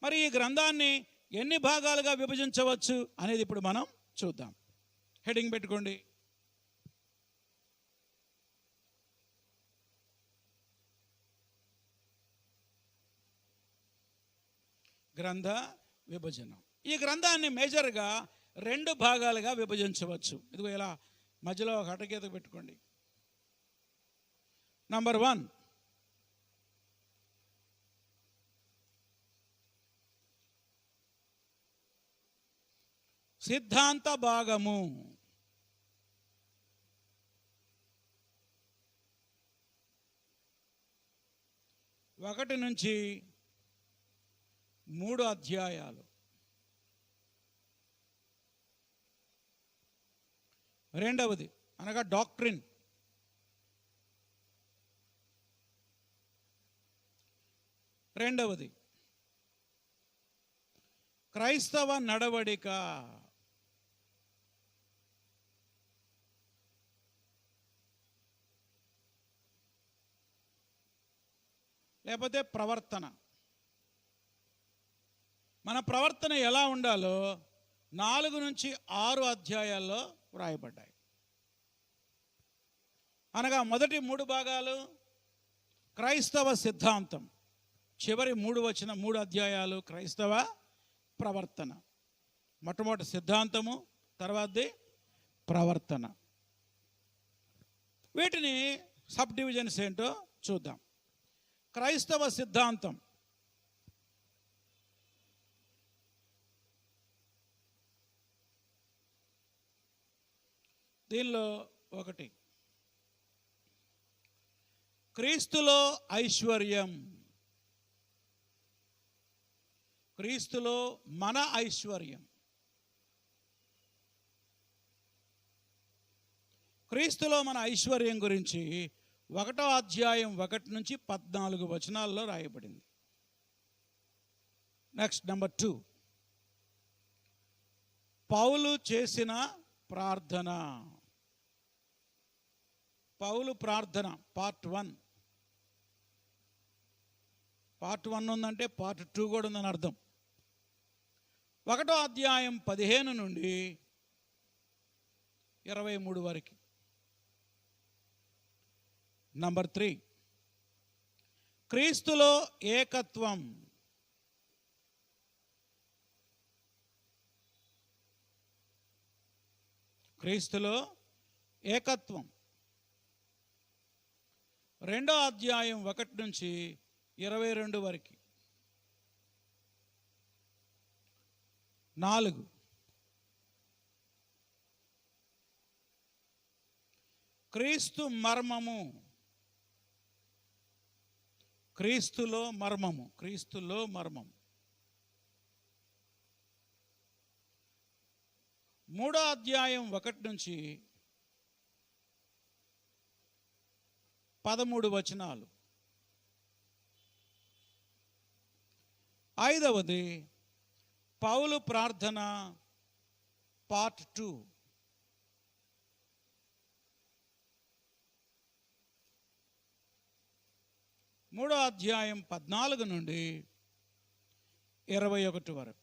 మరి ఈ గ్రంథాన్ని ఎన్ని భాగాలుగా విభజించవచ్చు అనేది ఇప్పుడు మనం చూద్దాం. హెడింగ్ పెట్టుకోండి. గ్రంథ విభజన. ఈ గ్రంథాన్ని మేజర్గా 2 భాగాలుగా విభజించవచ్చు. ఇదిగో ఇలా మధ్యలో ఒక అటగీత పెట్టుకోండి. నంబర్ 1, సిద్ధాంత భాగము. ఒకటి నుంచి 3 అధ్యాయాలు. రెండవది అనగా డాక్ట్రిన్. రెండవది క్రైస్తవ నడవడిక. లేకపోతే ప్రవర్తన. మన ప్రవర్తన ఎలా ఉండాలో 4 నుంచి 6 అధ్యాయాల్లో వ్రాయబడ్డాయి. అనగా మొదటి 3 భాగాలు క్రైస్తవ సిద్ధాంతం, చివరి 3 అధ్యాయాలు క్రైస్తవ ప్రవర్తన. మొట్టమొదటి సిద్ధాంతము, తర్వాతది ప్రవర్తన. వీటిని సబ్ డివిజన్స్ ఏంటో చూద్దాం. క్రైస్తవ సిద్ధాంతం. దీనిలో 1, క్రీస్తులో ఐశ్వర్యం. క్రీస్తులో మన ఐశ్వర్యం. క్రీస్తులో మన ఐశ్వర్యం గురించి 1వ అధ్యాయం 1 నుంచి 14 వచనాల్లో రాయబడింది. నెక్స్ట్, నంబర్ 2, పౌలు చేసిన ప్రార్థన. పౌలు ప్రార్థన పార్ట్ 1. పార్ట్ 1 ఉందంటే పార్ట్ 2 కూడా ఉందని అర్థం. 1వ అధ్యాయం 15 నుండి 23 వరకు. నంబర్ 3, క్రీస్తులో ఏకత్వం. క్రీస్తులో ఏకత్వం 2వ అధ్యాయం 1 నుంచి 22 వరకు. 4, క్రీస్తు మర్మము, క్రీస్తులో మర్మము, క్రీస్తులో మర్మము. 3వ అధ్యాయం 1 నుంచి 13 వచనాలు. 5వది పౌలు ప్రార్థన పార్ట్ 2. 3వ అధ్యాయం 14 నుండి 21 వరకు.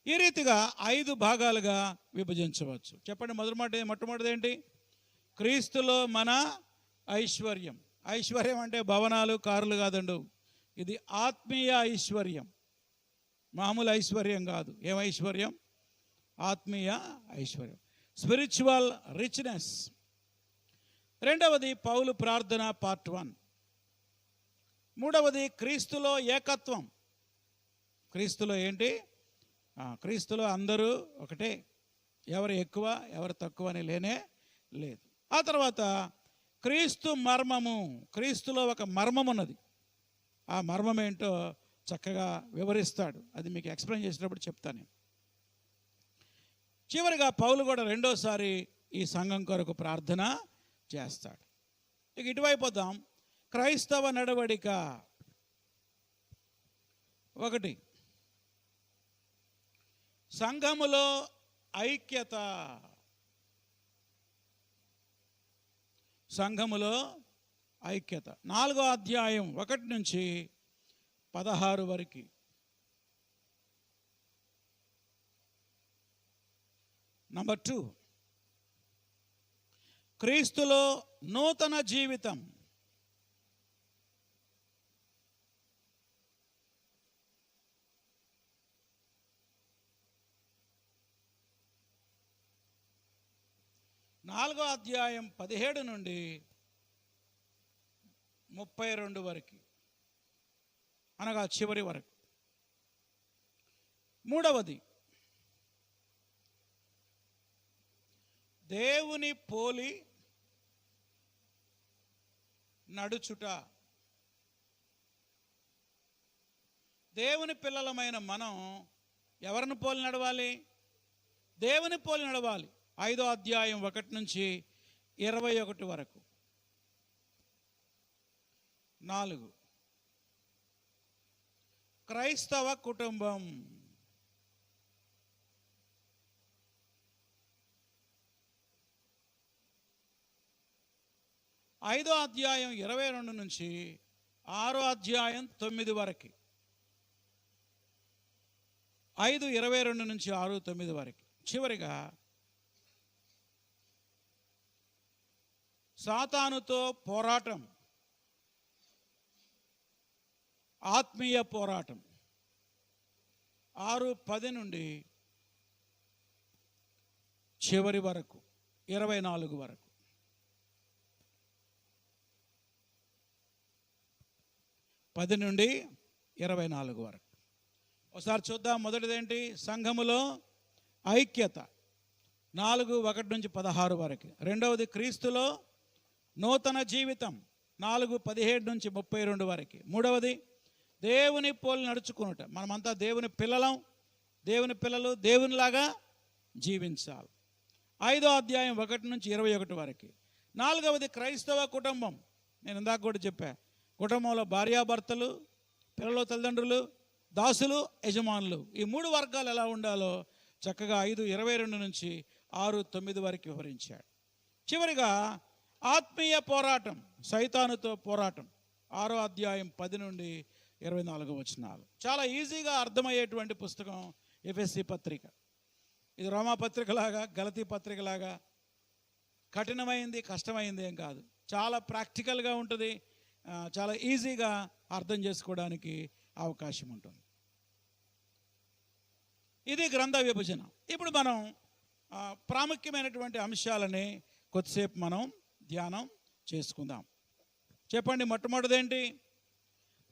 ఈ రీతిగా 5 భాగాలుగా విభజించవచ్చు. చెప్పండి, మొట్టమొదటిది ఏంటి? క్రీస్తులో మన ఐశ్వర్యం. ఐశ్వర్యం అంటే భవనాలు, కార్లు కాదండు. ఇది ఆత్మీయ ఐశ్వర్యం, మామూలు ఐశ్వర్యం కాదు. ఏం ఐశ్వర్యం? ఆత్మీయ ఐశ్వర్యం, స్పిరిచువల్ రిచ్నెస్. 2వది పౌలు ప్రార్థన పార్ట్ 1. 3వది క్రీస్తులో ఏకత్వం. క్రీస్తులో ఏంటి? క్రీస్తులో అందరూ ఒకటే, ఎవరు ఎక్కువ ఎవరు తక్కువ అని లేనే లేదు. ఆ తర్వాత క్రీస్తు మర్మము. క్రీస్తులో ఒక మర్మం ఉన్నది. ఆ మర్మం ఏంటో చక్కగా వివరిస్తాడు. అది మీకు ఎక్స్ప్లెయిన్ చేసినప్పుడు చెప్తాను. చివరిగా పౌలు కూడా 2వసారి ఈ సంఘం కొరకు ప్రార్థన చేస్తాడు. ఇక ఇటువైపు వద్దాం. క్రైస్తవ నడవడిక 1. సంఘములో ఐక్యత. సంఘములో ఐక్యత 4వ అధ్యాయం 1 నుంచి 16 వరకు. నంబర్ 2, క్రీస్తులో నూతన జీవితం. నాలుగో అధ్యాయం 17 నుండి 32 వరకు, అనగా చివరి వరకు. 3వది దేవుని పోలి నడుచుట. దేవుని పిల్లలమైన మనం ఎవరిని పోలి నడవాలి? దేవుని పోలి నడవాలి. 5వ అధ్యాయం 1 నుంచి 21 వరకు. 4, క్రైస్తవ కుటుంబం. 5వ అధ్యాయం 22 నుంచి 6వ అధ్యాయం 9 వరకు. 5:22 నుంచి 6:9 వరకు. చివరిగా సాతానుతో పోరాటం, ఆత్మీయ పోరాటం. 6:10 నుండి చివరి వరకు 24 వరకు. 10 నుండి 24 వరకు. ఒకసారి చూద్దాం. మొదటిదేంటి? సంఘములో ఐక్యత. 4:1 నుంచి 16 వరకు. 2వది క్రీస్తులో నూతన జీవితం. 4:17 నుంచి 32 వరకు. 3వది దేవుని పోలి నడుచుకునుట. మనమంతా దేవుని పిల్లలం. దేవుని పిల్లలు దేవునిలాగా జీవించాలి. 5వ అధ్యాయం 1 నుంచి 21 వరకు. 4వది క్రైస్తవ కుటుంబం. నేను ఇందాక కూడా చెప్పా, కుటుంబంలో భార్యాభర్తలు, పిల్లలు, తల్లిదండ్రులు, దాసులు, యజమానులు, ఈ 3 వర్గాలు ఎలా ఉండాలో చక్కగా 5:22 నుంచి 6:9 వరకు వివరించాడు. చివరిగా ఆత్మీయ పోరాటం, సైతానుతో పోరాటం. 6వ అధ్యాయం 10 నుండి 24 వచనాలు. చాలా ఈజీగా అర్థమయ్యేటువంటి పుస్తకం ఎఫెసీ పత్రిక. ఇది రోమా పత్రికలాగా, గలతీ పత్రికలాగా కఠినమైంది, కష్టమైంది ఏం కాదు. చాలా ప్రాక్టికల్గా ఉంటుంది. చాలా ఈజీగా అర్థం చేసుకోవడానికి అవకాశం ఉంటుంది. ఇది గ్రంథ విభజన. ఇప్పుడు మనం ప్రాముఖ్యమైనటువంటి అంశాలని కొద్దిసేపు మనం ధ్యానం చేసుకుందాం. చెప్పండి, మొట్టమొదటిదేంటి?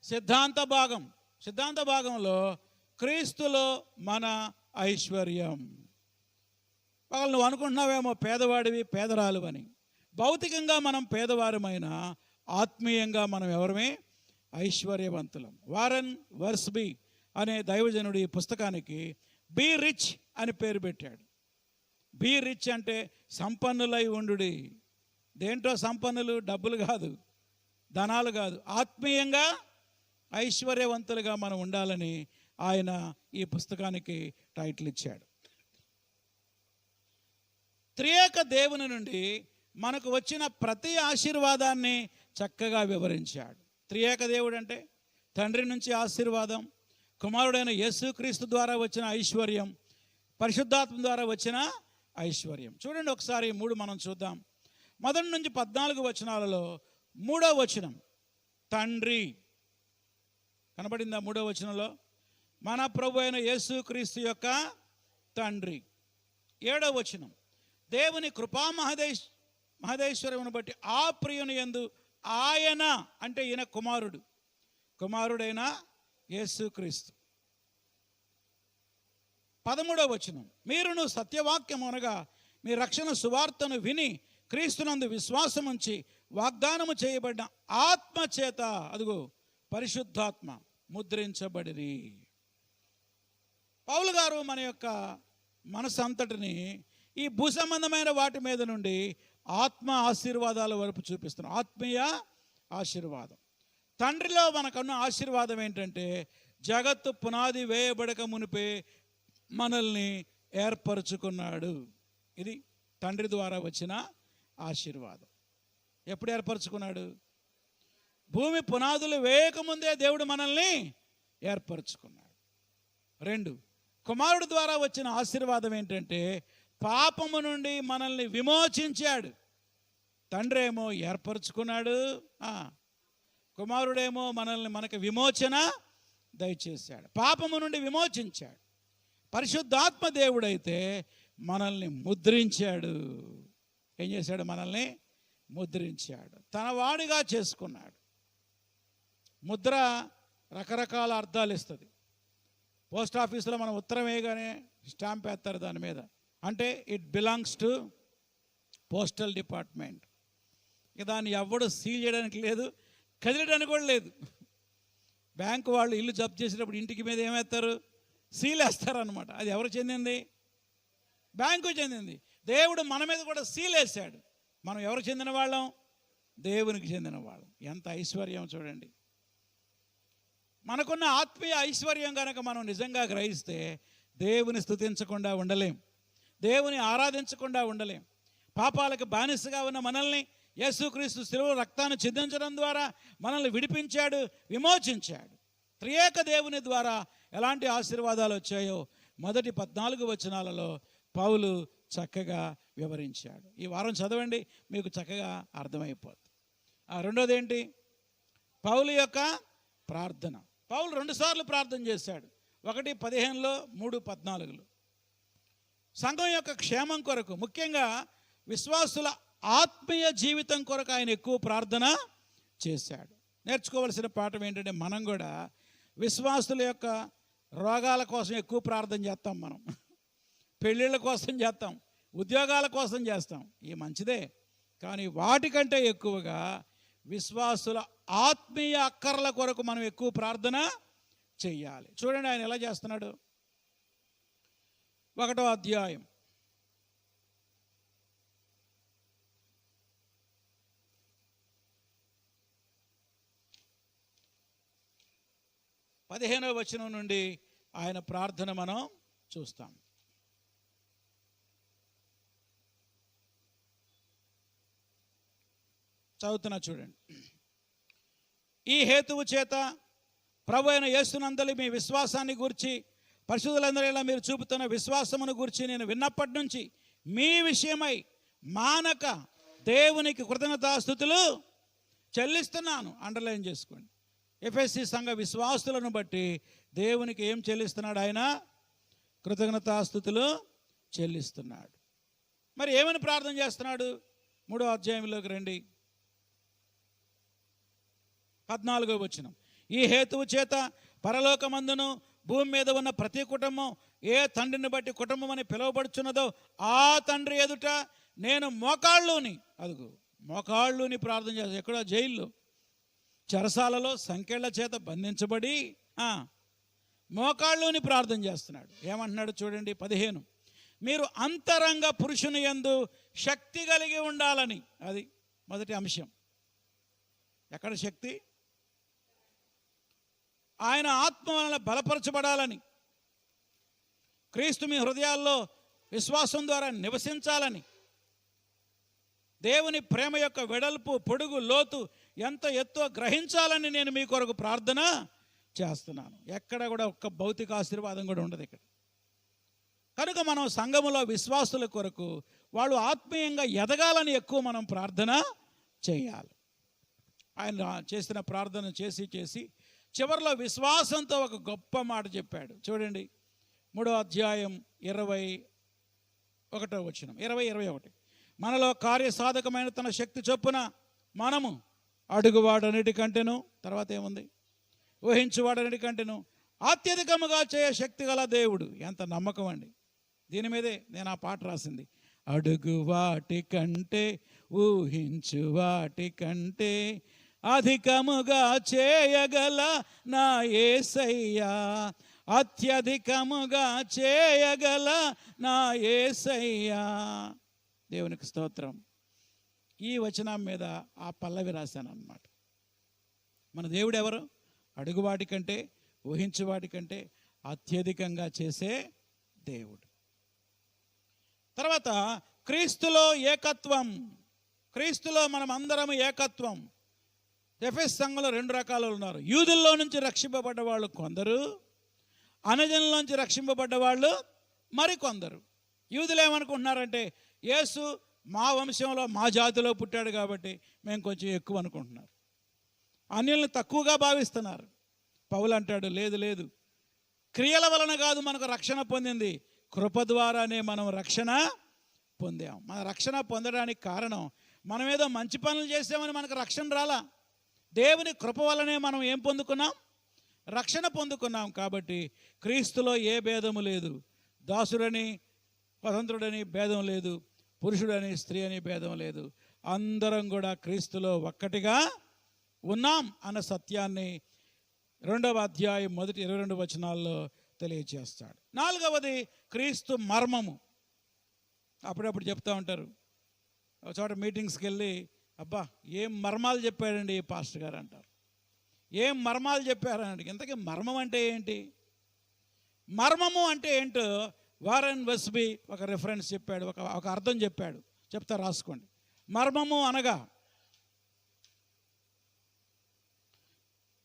సిద్ధాంత భాగం. సిద్ధాంత భాగంలో క్రీస్తులో మన ఐశ్వర్యం. వాళ్ళు నువ్వు అనుకుంటున్నావేమో పేదవాడివి పేదరాలు అని. భౌతికంగా మనం పేదవారమైన ఆత్మీయంగా మనం ఎవరమే ఐశ్వర్యవంతులం. వారన్ వర్స్బీ అనే దైవజనుడు ఈ పుస్తకానికి బీ రిచ్ అని పేరు పెట్టాడు. బీ రిచ్ అంటే సంపన్నులై ఉండుడి. దేంట్లో సంపన్నులు? డబ్బులు కాదు, ధనాలు కాదు, ఆత్మీయంగా ఐశ్వర్యవంతులుగా మనం ఉండాలని ఆయన ఈ పుస్తకానికి టైటిల్ ఇచ్చాడు. త్రియేక దేవుని నుండి మనకు వచ్చిన ప్రతి ఆశీర్వాదాన్ని చక్కగా వివరించాడు. త్రియేక దేవుడు అంటే తండ్రి నుంచి ఆశీర్వాదం, కుమారుడైన యేసుక్రీస్తు ద్వారా వచ్చిన ఐశ్వర్యం, పరిశుద్ధాత్మ ద్వారా వచ్చిన ఐశ్వర్యం. చూడండి ఒకసారి 3 మనం చూద్దాం. 1 నుంచి 14 వచనాలలో 3వ వచనం తండ్రి కనబడిందా? 3వ వచనంలో మన ప్రభు అయిన యేసుక్రీస్తు యొక్క తండ్రి. 7వ వచనం దేవుని కృపా మహదేశ్వరమును బట్టి ఆ ప్రియుని యందు ఆయన అంటే ఈయన కుమారుడైన యేసుక్రీస్తు. 13వ వచనం మీరును సత్యవాక్యం అనగా మీ రక్షణ సువార్తను విని క్రీస్తునందు విశ్వాసం ఉంచి వాగ్దానము చేయబడిన ఆత్మ చేత అదుగో పరిశుద్ధాత్మ ముద్రించబడిరి. పౌలు గారు మన యొక్క మనసు అంతటిని ఈ భూసంబంధమైన వాటి మీద నుండి ఆత్మ ఆశీర్వాదాల వరకు చూపిస్తున్నాం. ఆత్మీయ ఆశీర్వాదం. తండ్రిలో మనకున్న ఆశీర్వాదం ఏంటంటే జగత్తు పునాది వేయబడక మునిపే మనల్ని ఏర్పరచుకున్నాడు. ఇది తండ్రి ద్వారా వచ్చిన ఆశీర్వాదం. ఎప్పుడు ఏర్పరచుకున్నాడు? భూమి పునాదులు వేయకముందే దేవుడు మనల్ని ఏర్పరచుకున్నాడు. 2 కుమారుడు ద్వారా వచ్చిన ఆశీర్వాదం ఏంటంటే పాపము నుండి మనల్ని విమోచించాడు. తండ్రి ఏమో ఏర్పరచుకున్నాడు, కుమారుడేమో మనకు విమోచన దయచేశాడు, పాపము నుండి విమోచించాడు. పరిశుద్ధాత్మ దేవుడైతే మనల్ని ముద్రించాడు. ఏం చేశాడు? మనల్ని ముద్రించాడు, తన వాడిగా చేసుకున్నాడు. ముద్ర రకరకాల అర్థాలు ఇస్తుంది. పోస్ట్ ఆఫీసులో మనం ఉత్తరం వేయగానే స్టాంప్ వేస్తారు దాని మీద, అంటే it belongs to postal department. ఇక దాన్ని ఎవడు సీల్ చేయడానికి లేదు, కదిలడానికి కూడా లేదు. బ్యాంకు వాళ్ళు ఇల్లు జప్తు చేసేటప్పుడు ఇంటికి మీద ఏమేస్తారు? సీల్ వేస్తారు అనమాట. అది ఎవరు చెందింది? బ్యాంకు చెందింది. దేవుడు మన మీద కూడా సీల్ వేశాడు. మనం ఎవరు చెందిన వాళ్ళం? దేవునికి చెందిన వాళ్ళం. ఎంత ఐశ్వర్యం చూడండి. మనకున్న ఆత్మీయ ఐశ్వర్యం కనుక మనం నిజంగా గ్రహిస్తే దేవుని స్తుతించకుండా ఉండలేం, దేవుని ఆరాధించకుండా ఉండలేం. పాపాలకు బానిసగా ఉన్న మనల్ని యేసుక్రీస్తు శిలువ రక్తాన్ని చిందించడం ద్వారా మనల్ని విడిపించాడు, విమోచించాడు. త్రియేక దేవుని ద్వారా ఎలాంటి ఆశీర్వాదాలు వచ్చాయో మొదటి 14 వచనాలలో పౌలు చక్కగా వివరించాడు. ఈ వారం చదవండి, మీకు చక్కగా అర్థమైపోతుంది. రెండోది ఏంటి? పౌలు యొక్క ప్రార్థన. పౌలు 2 సార్లు ప్రార్థన చేశాడు. 1 15లో 3 14లో. సంఘం యొక్క క్షేమం కొరకు, ముఖ్యంగా విశ్వాసుల ఆత్మీయ జీవితం కొరకు ఆయన ఎక్కువ ప్రార్థన చేశాడు. నేర్చుకోవాల్సిన పాఠం ఏంటంటే మనం కూడా విశ్వాసుల యొక్క రోగాల కోసం ఎక్కువ ప్రార్థన చేస్తాం. మనం పెళ్ళిళ్ళ కోసం చేస్తాం, ఉద్యోగాల కోసం చేస్తాం, ఈ మంచిదే. కానీ వాటికంటే ఎక్కువగా విశ్వాసుల ఆత్మీయ అక్కర్ల కొరకు మనం ఎక్కువ ప్రార్థన చెయ్యాలి. చూడండి ఆయన ఎలా చేస్తున్నాడు. 1వ అధ్యాయం 15వ వచనం నుండి ఆయన ప్రార్థన మనం చూస్తాం. చదువుతున్నా చూడండి. ఈ హేతువు చేత ప్రభు అయిన యేసునందలి మీ విశ్వాసాన్ని గూర్చి పరిశుద్ధులందరిలా మీరు చూపుతున్న విశ్వాసమును గూర్చి నేను విన్నప్పటి నుంచి మీ విషయమై మానక దేవునికి కృతజ్ఞతాస్తుతులు చెల్లిస్తున్నాను. అండర్లైన్ చేసుకోండి. ఎఫెసీ సంఘ విశ్వాసులను బట్టి దేవునికి ఏం చెల్లిస్తున్నాడు? ఆయన కృతజ్ఞతాస్తుతులు చెల్లిస్తున్నాడు. మరి ఏమని ప్రార్థన చేస్తున్నాడు? 3వ అధ్యాయంలోకి రండి. 14వ వచనం. ఈ హేతువు చేత పరలోకమందును భూమి మీద ఉన్న ప్రతి కుటుంబం ఏ తండ్రిని బట్టి కుటుంబం అని పిలువబడుచున్నదో ఆ తండ్రి ఎదుట నేను మోకాళ్ళుని, అదుగు మోకాళ్ళుని ప్రార్థన చేస్తాను. ఎక్కడో జైల్లో, చెరసాలలో సంకెళ్ల చేత బంధించబడి మోకాళ్ళుని ప్రార్థన చేస్తున్నాడు. ఏమంటున్నాడు చూడండి 15, మీరు అంతరంగ పురుషుని యందు శక్తి కలిగి ఉండాలని. అది మొదటి అంశం. ఎక్కడ శక్తి? ఆయన ఆత్మ వలన బలపరచబడాలని, క్రీస్తు మీ హృదయాల్లో విశ్వాసం ద్వారా నివసించాలని, దేవుని ప్రేమ యొక్క వెడల్పు పొడుగు లోతు ఎంత ఎత్తో గ్రహించాలని నేను మీ కొరకు ప్రార్థన చేస్తున్నాను. ఎక్కడ కూడా ఒక్క భౌతిక ఆశీర్వాదం కూడా ఉండదు ఇక్కడ. కనుక మనం సంఘములో విశ్వాసుల కొరకు వాళ్ళు ఆత్మీయంగా ఎదగాలని ఎక్కువ మనం ప్రార్థన చేయాలి. ఆయన చేసిన ప్రార్థన చేసి చివరిలో విశ్వాసంతో ఒక గొప్ప మాట చెప్పాడు. చూడండి 3వ అధ్యాయం 21వ వచనం, 20-21. మనలో కార్యసాధకమైన తన శక్తి చొప్పున మనము అడుగువాడన్నిటికంటేను, తర్వాత ఏముంది, ఊహించువాడన్నిటికంటేను అత్యధికముగా చేయ శక్తి గల దేవుడు. ఎంత నమ్మకం అండి! దీని మీదే నేను ఆ పాట రాసింది. అడుగు వాటి కంటే ఊహించు వాటి కంటే అధికముగా చేయగల నా యేసయ్యా, అత్యధికముగా చేయగల నా యేసయ్యా. దేవునికి స్తోత్రం. ఈ వచనం మీద ఆ పల్లవి రాశాను అన్నమాట. మన దేవుడు ఎవరు? అడుగు వాటి కంటే ఊహించు వాటి కంటే అత్యధికంగా చేసే దేవుడు. తర్వాత క్రీస్తులో ఏకత్వం. క్రీస్తులో మనం అందరం ఏకత్వం. ఎఫెసు సంఘంలో 2 రకాలు ఉన్నారు. యూదుల్లో నుంచి రక్షింపబడ్డ వాళ్ళు కొందరు, అన్యజనుల రక్షింపబడ్డ వాళ్ళు మరికొందరు. యూదులు ఏమనుకుంటున్నారంటే యేసు మా వంశంలో మా జాతిలో పుట్టాడు కాబట్టి మేము కొంచెం ఎక్కువ అనుకుంటున్నారు. అన్యులను తక్కువగా భావిస్తున్నారు. పౌలు అంటాడు లేదు, క్రియల వలన కాదు మనకు రక్షణ పొందింది, కృప ద్వారానే మనం రక్షణ పొందాం. మన రక్షణ పొందడానికి కారణం మనం ఏదో మంచి పనులు చేసామని మనకు రక్షణ రాలా. దేవుని కృప వల్లనే మనం ఏం పొందుకున్నాం? రక్షణ పొందుకున్నాం. కాబట్టి క్రీస్తులో ఏ భేదము లేదు. దాసుడని స్వతంత్రుడని భేదం లేదు, పురుషుడని స్త్రీ అని భేదం లేదు. అందరం కూడా క్రీస్తులో ఒక్కటిగా ఉన్నాం అన్న సత్యాన్ని 2వ అధ్యాయం 1-22 వచనాల్లో తెలియజేస్తాడు. 4వది క్రీస్తు మర్మము. అప్పుడప్పుడు చెప్తూ ఉంటారు, ఒక చోట మీటింగ్స్కి వెళ్ళి, అబ్బా ఏం మర్మాలు చెప్పాడండి ఈ పాస్టర్ గారు అంటారు. ఏం మర్మాలు చెప్పారని. ఇంతకీ మర్మం అంటే ఏంటి? మర్మము అంటే ఏంటో వారెన్ వెస్బీ ఒక రిఫరెన్స్ చెప్పాడు, ఒక అర్థం చెప్పాడు. చెప్తా, రాసుకోండి. మర్మము అనగా,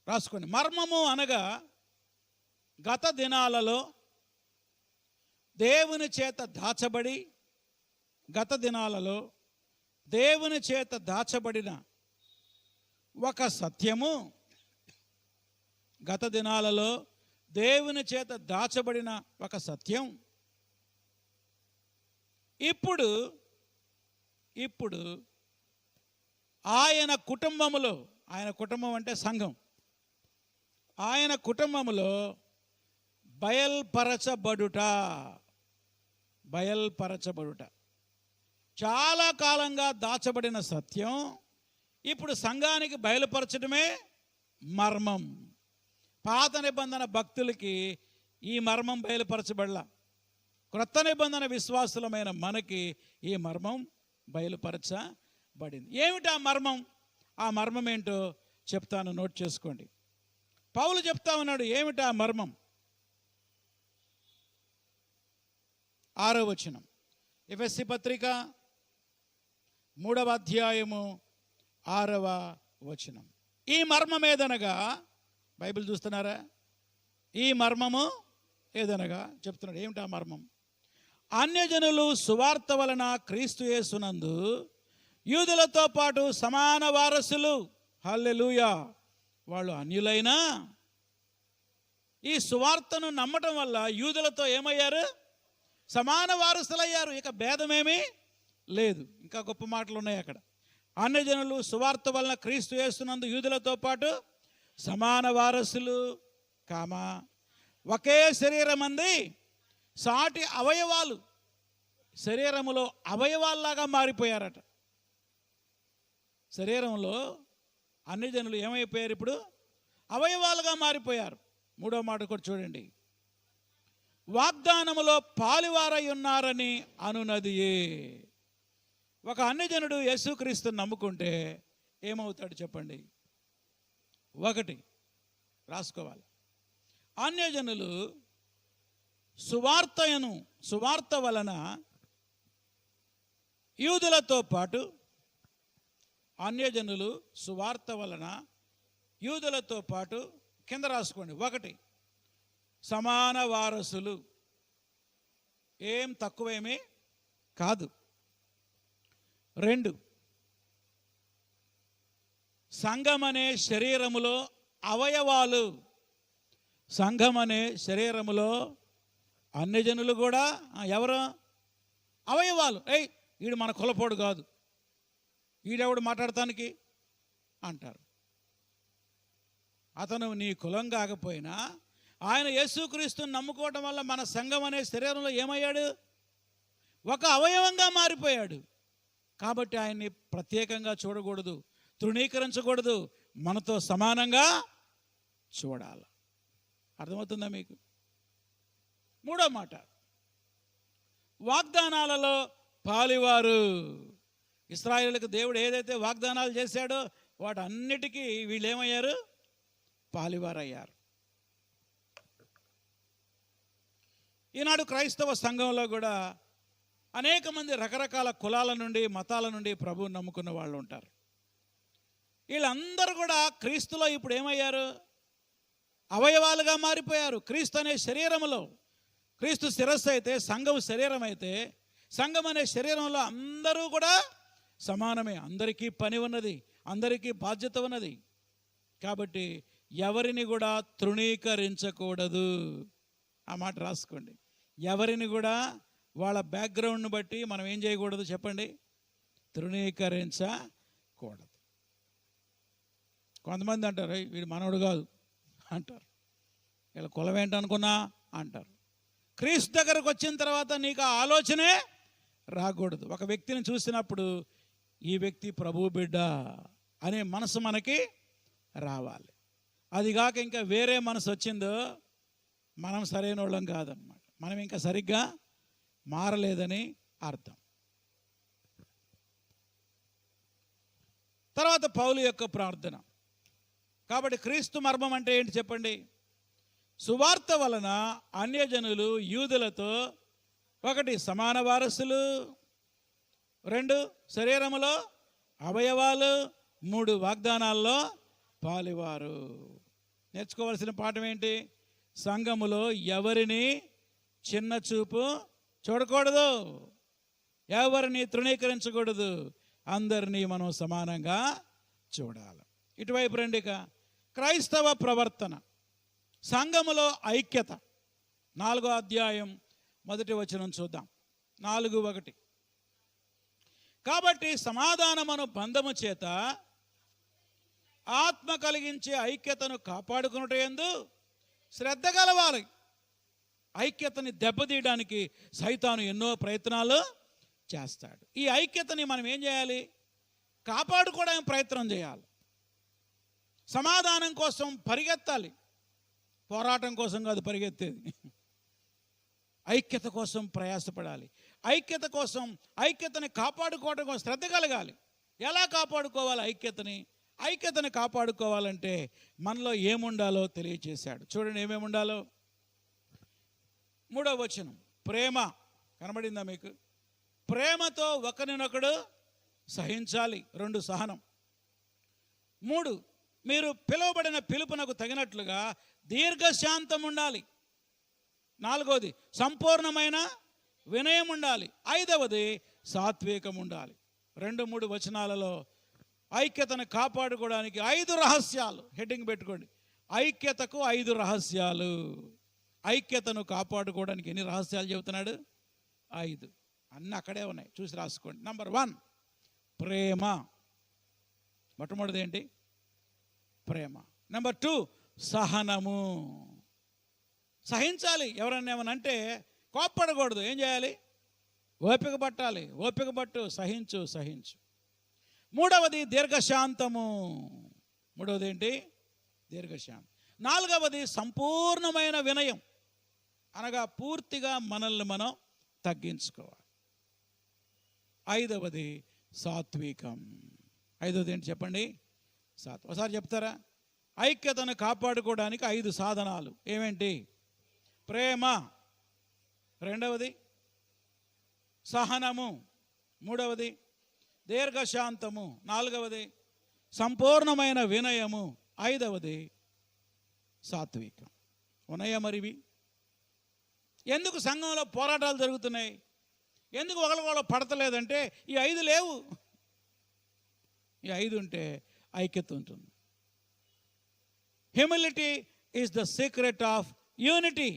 రాసుకోండి, మర్మము అనగా గత దినాలలో దేవుని చేత దాచబడి, గత దినాలలో దేవుని చేత దాచబడిన ఒక సత్యము, గత దినాలలో దేవుని చేత దాచబడిన ఒక సత్యం ఇప్పుడు ఆయన కుటుంబములో, ఆయన కుటుంబం అంటే సంఘం, ఆయన కుటుంబములో బయల్పరచబడుట. చాలా కాలంగా దాచబడిన సత్యం ఇప్పుడు సంఘానికి బయలుపరచడమే మర్మం. పాత నిబంధన భక్తులకి ఈ మర్మం బయలుపరచబడలా. క్రొత్త నిబంధన విశ్వాసులమైన మనకి ఈ మర్మం బయలుపరచబడింది. ఏమిటి ఆ మర్మం? ఆ మర్మం ఏంటో చెప్తాను, నోట్ చేసుకోండి. పౌలు చెప్తా ఉన్నాడు ఏమిటి ఆ మర్మం. 6వ వచనం, ఎఫెసీ పత్రిక 3వ అధ్యాయము 6వ వచనం. ఈ మర్మం ఏదనగా, బైబిల్ చూస్తున్నారా? ఈ మర్మము ఏదనగా చెప్తున్నాడు. ఏమిటి ఆ మర్మం? అన్యజనులు సువార్త వలన క్రీస్తు యేసునందు యూదులతో పాటు సమాన వారసులు. హల్లెలూయా. వాళ్ళు అన్యులైనా ఈ సువార్తను నమ్మటం వల్ల యూదులతో ఏమయ్యారు? సమాన వారసులయ్యారు. ఇక భేదమేమీ లేదు. ఇంకా గొప్ప మాటలు ఉన్నాయి అక్కడ. అన్యజనులు సువార్త వలన క్రీస్తు యేసునందు యూదులతో పాటు సమాన వారసులు, ఒకే శరీరం అంది సాటి అవయవాలు శరీరములో అవయవాల్లాగా మారిపోయారట. శరీరంలో అన్ని జనులు ఏమైపోయారు? ఇప్పుడు అవయవాలుగా మారిపోయారు. మూడో మాట కూడా చూడండి. వాగ్దానములో పాలువారై ఉన్నారని అనునదియే. ఒక అన్యజనుడు యేసుక్రీస్తుని నమ్ముకుంటే ఏమవుతాడు చెప్పండి? ఒకటి రాసుకోవాలి. అన్యజనులు సువార్త వలన యూదులతో పాటు అన్యజనులు సువార్త వలన యూదులతో పాటు కింద రాసుకోండి. ఒకటి, సమాన వారసులు, ఏం తక్కువేమీ కాదు. రెండు, సంఘమనే శరీరములో అవయవాలు. సంఘమనే శరీరములో అన్యజనులు కూడా ఎవరు? అవయవాలు. వీడు మన కులపోడు కాదు, వీడెవడు మాట్లాడటానికి అంటారు. అతను నీ కులం కాకపోయినా ఆయన యేసుక్రీస్తుని నమ్ముకోవడం వల్ల మన సంఘం అనే శరీరంలో ఏమయ్యాడు? ఒక అవయవంగా మారిపోయాడు. కాబట్టి ఆయన్ని ప్రత్యేకంగా చూడకూడదు, తృణీకరించకూడదు, మనతో సమానంగా చూడాలి. అర్థమవుతుందా మీకు? మూడో మాట, వాగ్దానాలలో పాలివారు. ఇశ్రాయేలుకు దేవుడు ఏదైతే వాగ్దానాలు చేశాడో వాటన్నిటికీ వీళ్ళు ఏమయ్యారు? పాలివారయ్యారు. ఈనాడు క్రైస్తవ సంఘంలో కూడా అనేక మంది రకరకాల కులాల నుండి మతాల నుండి ప్రభువుని నమ్ముకున్న వాళ్ళు ఉంటారు. వీళ్ళందరూ కూడా క్రీస్తులో ఇప్పుడు ఏమయ్యారు? అవయవాలుగా మారిపోయారు. క్రీస్తు అనే శరీరములో, క్రీస్తు శిరస్సు అయితే సంఘం శరీరం అయితే, సంఘం అనే శరీరంలో అందరూ కూడా సమానమే. అందరికీ పని ఉన్నది, అందరికీ బాధ్యత ఉన్నది. కాబట్టి ఎవరిని కూడా తృణీకరించకూడదు. ఆ మాట రాసుకోండి. ఎవరిని కూడా వాళ్ళ బ్యాక్గ్రౌండ్ని బట్టి మనం ఏం చేయకూడదు చెప్పండి? తృణీకరించకూడదు. కొంతమంది అంటారు, వీడు మనోడు కాదు అంటారు, వీళ్ళ కులం ఏంటనుకున్నా అంటారు. క్రీస్తు దగ్గరకు వచ్చిన తర్వాత నీకు ఆ ఆలోచనే రాకూడదు. ఒక వ్యక్తిని చూసినప్పుడు ఈ వ్యక్తి ప్రభువు బిడ్డ అనే మనసు మనకి రావాలి. అదిగాక ఇంకా వేరే మనసు వచ్చిందో మనం సరైన వాళ్ళం కాదన్నమాట, మనం ఇంకా సరిగ్గా మారలేదని అర్థం. తర్వాత పౌలు యొక్క ప్రార్థన. కాబట్టి క్రీస్తు మర్మం అంటే ఏంటి చెప్పండి? సువార్త వలన అన్యజనులు యూదులతో ఒకటి సమాన వారసులు, రెండు శరీరములో అవయవాలు, మూడు వాగ్దానాల్లో పాలివారు. నేర్చుకోవాల్సిన పాఠం ఏంటి? సంఘములో ఎవరిని చిన్న చూపు చూడకూడదు, ఎవరిని తృణీకరించకూడదు, అందరినీ మనం సమానంగా చూడాలి. ఇటువైపు రండిక. క్రైస్తవ ప్రవర్తన, సంఘములో ఐక్యత. 4వ అధ్యాయం 1వ వచనం చూద్దాం. 4:1. కాబట్టి సమాధానమును బంధము చేత ఆత్మ కలిగించే ఐక్యతను కాపాడుకున్నట్టు యందు శ్రద్ధ కలవాలి. ఐక్యతని దెబ్బతీయడానికి సైతాను ఎన్నో ప్రయత్నాలు చేస్తాడు. ఈ ఐక్యతని మనం ఏం చేయాలి? కాపాడుకోవడానికి ప్రయత్నం చేయాలి. సమాధానం కోసం పరిగెత్తాలి, పోరాటం కోసం కాదు పరిగెత్తేది. ఐక్యత కోసం ప్రయాసపడాలి. ఐక్యత కోసం, ఐక్యతని కాపాడుకోవడం కోసం శ్రద్ధ కలగాలి. ఎలా కాపాడుకోవాలి ఐక్యతని? ఐక్యతని కాపాడుకోవాలంటే మనలో ఏముండాలో తెలియచేశాడు. చూడండి ఏమేమి ఉండాలో. 3వ వచనం, ప్రేమ. కనబడిందా మీకు? ప్రేమతో ఒకరినొకడు సహించాలి. 2 సహనం. 3 మీరు పిలువబడిన పిలుపునకు తగినట్లుగా దీర్ఘశాంతం ఉండాలి. 4వది సంపూర్ణమైన వినయం ఉండాలి. 5వది సాత్వికం ఉండాలి. 2-3 వచనాలలో ఐక్యతను కాపాడుకోవడానికి 5 రహస్యాలు. హెడ్డింగ్ పెట్టుకోండి, ఐక్యతకు 5 రహస్యాలు. ఐక్యతను కాపాడుకోవడానికి ఎన్ని రహస్యాలు చెబుతున్నాడు? 5. అన్నీ అక్కడే ఉన్నాయి, చూసి రాసుకోండి. నంబర్ 1 ప్రేమ. మొట్టమొదటిది ఏంటి? ప్రేమ. నంబర్ 2 సహనము. సహించాలి. ఎవరన్నా ఏమన్నా అంటే కోప్పడకూడదు. ఏం చేయాలి? ఓపిక పట్టాలి. ఓపిక పట్టు, సహించు. మూడవది దీర్ఘశాంతము. మూడవది ఏంటి? దీర్ఘశాంతం. నాలుగవది సంపూర్ణమైన వినయం, అనగా పూర్తిగా మనల్ని మనం తగ్గించుకోవాలి. ఐదవది సాత్వికం. ఐదవది ఏంటి చెప్పండి? ఒకసారి చెప్తారా? ఐక్యతను కాపాడుకోవడానికి 5 సాధనాలు ఏమేంటి? ప్రేమ, రెండవది సహనము, మూడవది దీర్ఘశాంతము, నాలుగవది సంపూర్ణమైన వినయము, ఐదవది సాత్వికం. ఉన్నాయా మరివి? ఎందుకు సంఘంలో పోరాటాలు జరుగుతున్నాయి? ఎందుకు ఒకరికొకరు పడతలేదంటే ఈ 5 లేవు. ఈ 5 ఉంటే ఐక్యత ఉంటుంది. Humility is the secret of unity.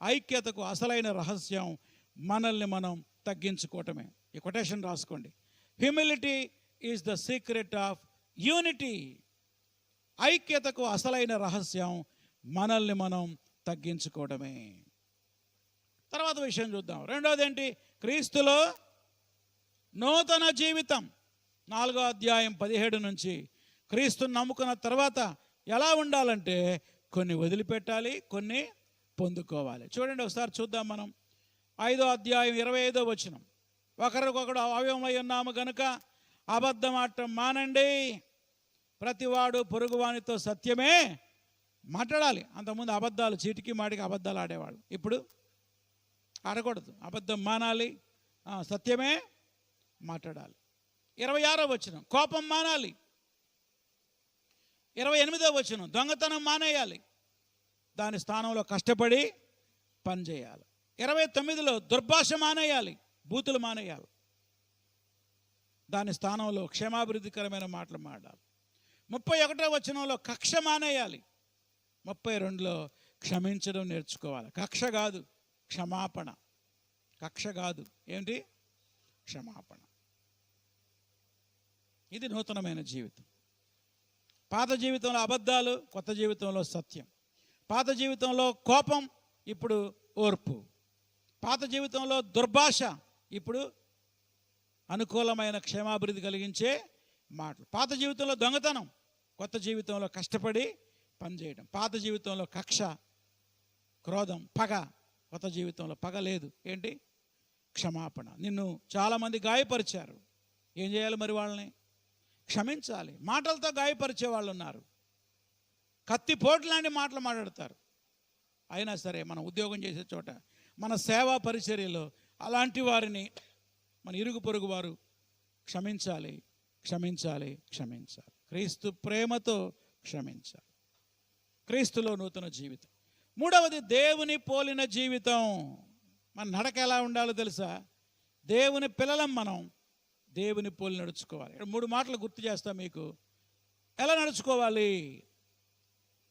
ఐక్యతకు అసలైన రహస్యం మనల్ని మనం తగ్గించుకోవటమే. ఈ కొటేషన్ రాసుకోండి. Humility is the secret of unity. ఐక్యతకు అసలైన రహస్యం మనల్ని మనం తగ్గించుకోవడమే. తర్వాత విషయం చూద్దాం. రెండవది ఏంటి? క్రీస్తులో నూతన జీవితం. 4వ అధ్యాయం 17 నుంచి క్రీస్తుని నమ్ముకున్న తర్వాత ఎలా ఉండాలంటే కొన్ని వదిలిపెట్టాలి, కొన్ని పొందుకోవాలి. చూడండి ఒకసారి చూద్దాం మనం. 5వ అధ్యాయం 25వ వచనం. ఒకరికొకడు అవయవమై ఉన్నాము గనుక అబద్ధం ఆడటం మానండి, ప్రతివాడు పొరుగువానితో సత్యమే మాట్లాడాలి. అంతకుముందు అబద్ధాలు, చీటికి మాటికి అబద్ధాలు ఆడేవాళ్ళు. ఇప్పుడు ఆడకూడదు. అబద్ధం మానాలి, సత్యమే మాట్లాడాలి. 26వ వచనం కోపం మానాలి. 28వ వచనం దొంగతనం మానేయాలి, దాని స్థానంలో కష్టపడి పనిచేయాలి. 29లో దుర్భాష మానేయాలి, బూతులు మానేయాలి, దాని స్థానంలో క్షేమాభివృద్ధికరమైన మాటలు మాట్లాడాలి. 31వ వచనంలో కక్ష మానేయాలి. 32లో క్షమించడం నేర్చుకోవాలి. కక్ష కాదు, క్షమాపణ. కక్ష కాదు, ఏంటి? క్షమాపణ. ఇది నూతనమైన జీవితం. పాత జీవితంలో అబద్ధాలు, కొత్త జీవితంలో సత్యం. పాత జీవితంలో కోపం, ఇప్పుడు ఓర్పు. పాత జీవితంలో దుర్భాష, ఇప్పుడు అనుకూలమైన క్షేమాభివృద్ధి కలిగించే మాటలు. పాత జీవితంలో దొంగతనం, కొత్త జీవితంలో కష్టపడి పనిచేయడం. పాత జీవితంలో కక్ష, క్రోధం, పగ, కొత్త జీవితంలో పగ లేదు. ఏంటి? క్షమాపణ. నిన్ను చాలామంది గాయపరిచారు, ఏం చేయాలి మరి? వాళ్ళని క్షమించాలి. మాటలతో గాయపరిచే వాళ్ళు ఉన్నారు, కత్తిపోటు లాంటి మాటలు మాట్లాడతారు. అయినా సరే మనం ఉద్యోగం చేసే చోట, మన సేవా పరిచర్యలో అలాంటి వారిని మన ఇరుగు పొరుగు వారు క్షమించాలి. క్రీస్తు ప్రేమతో క్షమించాలి. క్రీస్తులో నూతన జీవితం. మూడవది దేవుని పోలిన జీవితం. మన నడక ఎలా ఉండాలో తెలుసా? దేవుని పిల్లలం మనం, దేవుని పోలి నడుచుకోవాలి. 3 మాటలు గుర్తు చేస్తా మీకు. ఎలా నడుచుకోవాలి?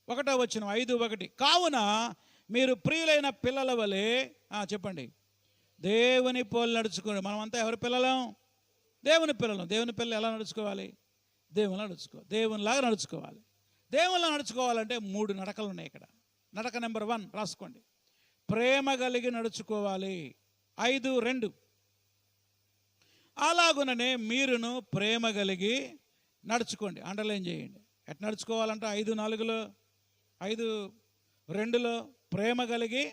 1వ వచనం 5:1 కావున మీరు ప్రియులైన పిల్లల వలె, చెప్పండి, దేవుని పోలి నడుచుకోండి. మనమంతా ఎవరి పిల్లలం? దేవుని పిల్లలం. దేవుని పిల్లలు ఎలా నడుచుకోవాలి? దేవునిలాగా నడుచుకోవాలి. దేవునిలా నడుచుకోవాలంటే 3 నడకలు ఉన్నాయి ఇక్కడ. నడక నెంబర్ 1 రాసుకోండి. ప్రేమ కలిగి నడుచుకోవాలి. 5:2 అలాగుననే మీరును ప్రేమ కలిగి నడుచుకోండి. అండర్లైన్ చేయండి. ఎట్లా నడుచుకోవాలంటే 5:4లో 5:2లో ప్రేమ కలిగి,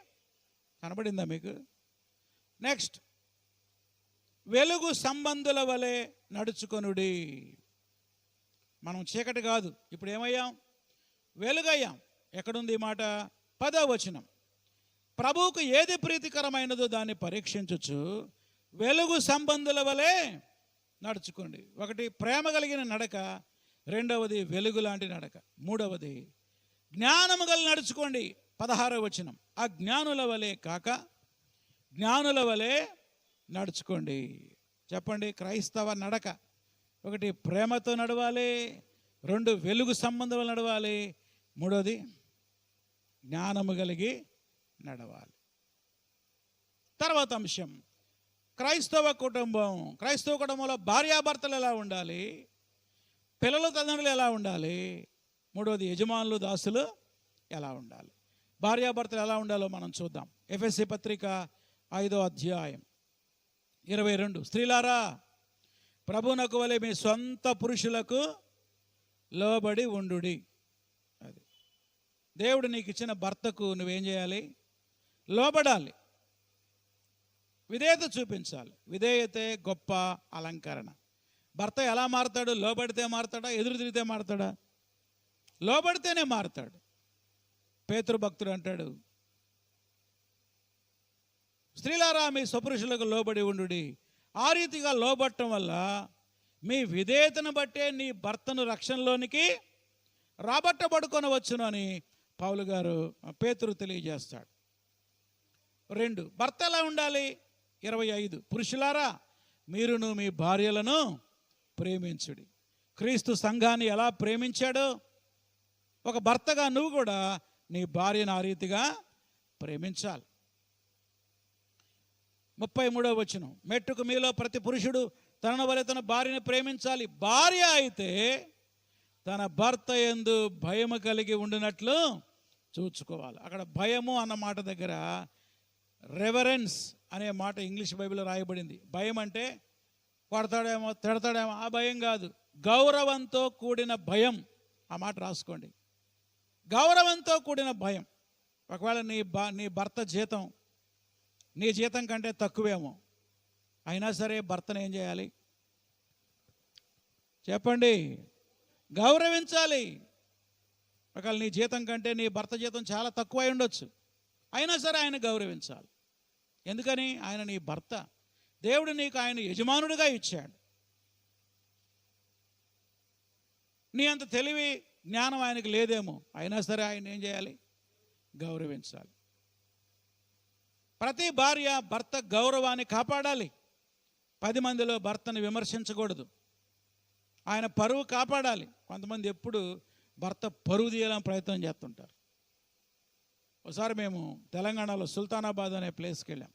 కనబడిందా మీకు? నెక్స్ట్, వెలుగు సంబంధుల వలె నడుచుకొనుడి. మనం చీకటి కాదు, ఇప్పుడు ఏమయ్యాం? వెలుగయ్యాం. ఎక్కడుంది ఈ మాట? 10వ వచనం ప్రభువుకు ఏది ప్రీతికరమైనదో దాన్ని పరీక్షించచ్చు, వెలుగు సంబంధుల వలె నడుచుకోండి. 1 ప్రేమ కలిగిన నడక, 2వది వెలుగు లాంటి నడక, 3వది జ్ఞానము కలిగి నడుచుకోండి. 16వ వచనం అజ్ఞానుల వలె కాక జ్ఞానుల వలె నడుచుకోండి. చెప్పండి, క్రైస్తవ నడక 1 ప్రేమతో నడవాలి, 2 వెలుగు సంబంధం నడవాలి, 3వది జ్ఞానము కలిగి నడవాలి. తర్వాత అంశం, క్రైస్తవ కుటుంబంలో భార్యాభర్తలు ఎలా ఉండాలి, పిల్లల తల్లిదండ్రులు ఎలా ఉండాలి, 3వది యజమానులు దాసులు ఎలా ఉండాలి. భార్యాభర్తలు ఎలా ఉండాలో మనం చూద్దాం. ఎఫెసీ పత్రిక 5వ అధ్యాయం 22. స్త్రీలారా, ప్రభువునకు వలె మీ సొంత పురుషులకు లోబడి ఉండుడి. అది దేవుడు నీకు ఇచ్చిన భర్తకు నువ్వేం చేయాలి? లోబడాలి, విధేయత చూపించాలి. విధేయతే గొప్ప అలంకరణ. భర్త ఎలా మారతాడు? లోబడితే మారతాడా? ఎదురు తిరిగితే మారతాడా? లోబడితేనే మారతాడు. పేతురు భక్తుడు అంటాడు, స్త్రీలారా మీ స్వపురుషులకు లోబడి ఉండుడి. ఆ రీతిగా లోబడటం వల్ల మీ విధేయతను బట్టే నీ భర్తను రక్షణలోనికి రాబట్టబడుకొనవచ్చును అని పౌలు గారు పేతురు తెలియజేస్తాడు. 2, భర్త ఎలా ఉండాలి? 25, పురుషులారా మీరును మీ భార్యలను ప్రేమించుడి. క్రీస్తు సంఘాన్ని ఎలా ప్రేమించాడో ఒక భర్తగా నువ్వు కూడా నీ భార్యను ఆ రీతిగా ప్రేమించాలి. 33వ వచనం, మెట్టుకు మీలో ప్రతి పురుషుడు తనను వలె తన భార్యను ప్రేమించాలి. భార్య అయితే తన భర్త యందు భయము కలిగి ఉండినట్లు చూచుకోవాలి. అక్కడ భయము అన్న మాట దగ్గర రెవరెన్స్ అనే మాట ఇంగ్లీష్ బైబిల్లో రాయబడింది. భయం అంటే కొడతాడేమో తిడతాడేమో ఆ భయం కాదు, గౌరవంతో కూడిన భయం. ఆ మాట రాసుకోండి, గౌరవంతో కూడిన భయం. ఒకవేళ నీ భర్త జీతం నీ జీతం కంటే తక్కువేమో, అయినా సరే భర్తను ఏం చేయాలి చెప్పండి? గౌరవించాలి. ఒకవేళ నీ జీతం కంటే నీ భర్త జీతం చాలా తక్కువ అయి ఉండొచ్చు, అయినా సరే ఆయన గౌరవించాలి. ఎందుకని? ఆయన నీ భర్త. దేవుడు నీకు ఆయన యజమానుడిగా ఇచ్చాడు. నీ అంత తెలివి జ్ఞానం ఆయనకు లేదేమో, అయినా సరే ఆయన ఏం చేయాలి? గౌరవించాలి. ప్రతి భార్య భర్త గౌరవాన్ని కాపాడాలి. 10 మందిలో భర్తను విమర్శించకూడదు. ఆయన పరువు కాపాడాలి. కొంతమంది ఎప్పుడు భర్త పరువు తీయాలని ప్రయత్నం చేస్తుంటారు. ఒకసారి మేము తెలంగాణలో సుల్తానాబాద్ అనే ప్లేస్కి వెళ్ళాం.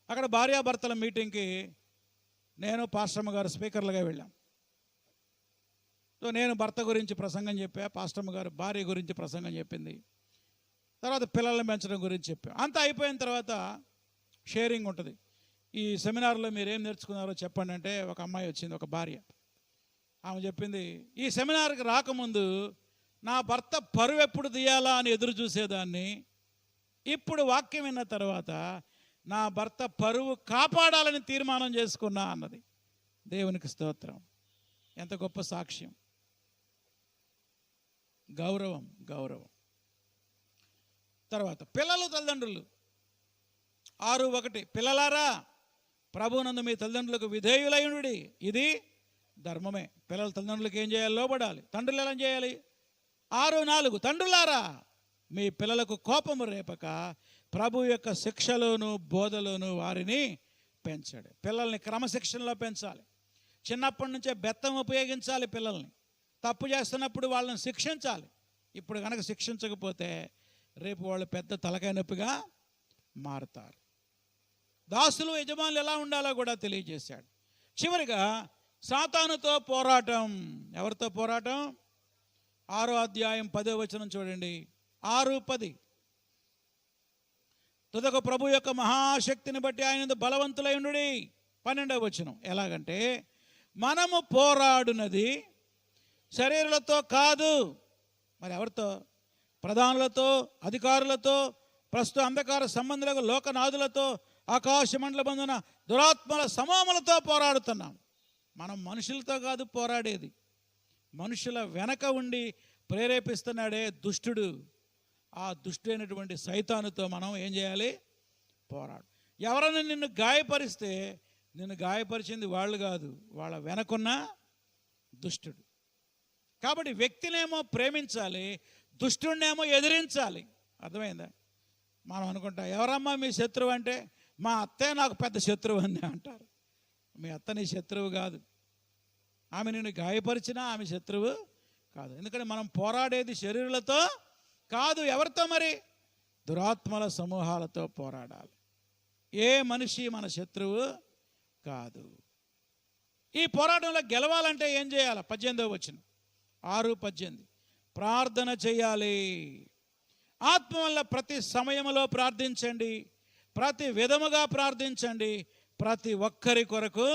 అక్కడ భార్యాభర్తల మీటింగ్కి నేను పాస్టమ్మ గారు స్పీకర్లుగా వెళ్ళాం. సో నేను భర్త గురించి ప్రసంగం చెప్పా, పాస్టమ్మ గారు భార్య గురించి ప్రసంగం చెప్పింది, తర్వాత పిల్లల్ని పెంచడం గురించి చెప్పాం. అంతా అయిపోయిన తర్వాత షేరింగ్ ఉంటుంది. ఈ సెమినార్లో మీరు ఏం నేర్చుకున్నారో చెప్పండి అంటే ఒక అమ్మాయి వచ్చింది, ఒక భార్య. ఆమె చెప్పింది, ఈ సెమినార్కి రాకముందు నా భర్త పరువు ఎప్పుడు తీయాలా అని ఎదురు చూసేదాన్ని, ఇప్పుడు వాక్యం విన్న తర్వాత నా భర్త పరువు కాపాడాలని తీర్మానం చేసుకున్నా అన్నది. దేవునికి స్తోత్రం. ఎంత గొప్ప సాక్ష్యం. గౌరవం, గౌరవం. తర్వాత పిల్లలు, తల్లిదండ్రులు. 6:1, పిల్లలారా ప్రభువునందు మీ తల్లిదండ్రులకు విధేయులైనడి, ఇది ధర్మమే. పిల్లల తల్లిదండ్రులకు ఏం చేయాలి? లోబడాలి. తండ్రులు ఎలా చేయాలి? 6:4, తండ్రులారా మీ పిల్లలకు కోపము రేపక ప్రభు యొక్క శిక్షలోను బోధలోను వారిని పెంచాడు. పిల్లల్ని క్రమశిక్షణలో పెంచాలి. చిన్నప్పటి నుంచే బెత్తం ఉపయోగించాలి. పిల్లల్ని తప్పు చేస్తున్నప్పుడు వాళ్ళని శిక్షించాలి. ఇప్పుడు కనుక శిక్షించకపోతే రేపు వాళ్ళు పెద్ద తలకాయ నొప్పిగా మారుతారు. దాసులు యజమానులు ఎలా ఉండాలో కూడా తెలియజేశాడు. చివరిగా సాతానుతో పోరాటం. ఎవరితో పోరాటం? 6వ అధ్యాయం 10వ వచనం చూడండి. 6:10, తుదకు ప్రభు యొక్క మహాశక్తిని బట్టి ఆయన బలవంతులై ఉండుడి. 12వ వచనం, ఎలాగంటే మనము పోరాడునది శరీరులతో కాదు. మరి ఎవరితో? ప్రధానులతో, అధికారులతో, ప్రస్తుత అంధకార సంబంధులకు, లోకనాథులతో, ఆకాశమండలమందున దురాత్మల సమూహములతో పోరాడుతున్నాం. మనం మనుషులతో కాదు పోరాడేది, మనుషుల వెనక ఉండి ప్రేరేపిస్తున్నాడే దుష్టుడు. ఆ దుష్టుడైనటువంటి సైతానుతో మనం ఏం చేయాలి? పోరాడు. ఎవరైనా నిన్ను గాయపరిస్తే నిన్ను గాయపరిచింది వాళ్ళు కాదు, వాళ్ళ వెనకున్న దుష్టుడు. కాబట్టి వ్యక్తినేమో ప్రేమించాలి, దుష్టుడినేమో ఎదిరించాలి. అర్థమైందా? మనం అనుకుంటాం, ఎవరమ్మా మీ శత్రువు అంటే, మా అత్తే నాకు పెద్ద శత్రువు అని అంటారు. మీ అత్త నీ శత్రువు కాదు. ఆమె నిన్ను గాయపరిచినా ఆమె శత్రువు కాదు. ఎందుకంటే మనం పోరాడేది శరీరులతో కాదు. ఎవరితో మరి? దురాత్మల సమూహాలతో పోరాడాలి. ఏ మనిషి మన శత్రువు కాదు. ఈ పోరాటంలో గెలవాలంటే ఏం చేయాలి? 18వ వచనం, 6:18, ప్రార్థన చేయాలి. ఆత్మ వల్ల ప్రతి సమయంలో ప్రార్థించండి, ప్రతి విధముగా ప్రార్థించండి, ప్రతి ఒక్కరి కొరకు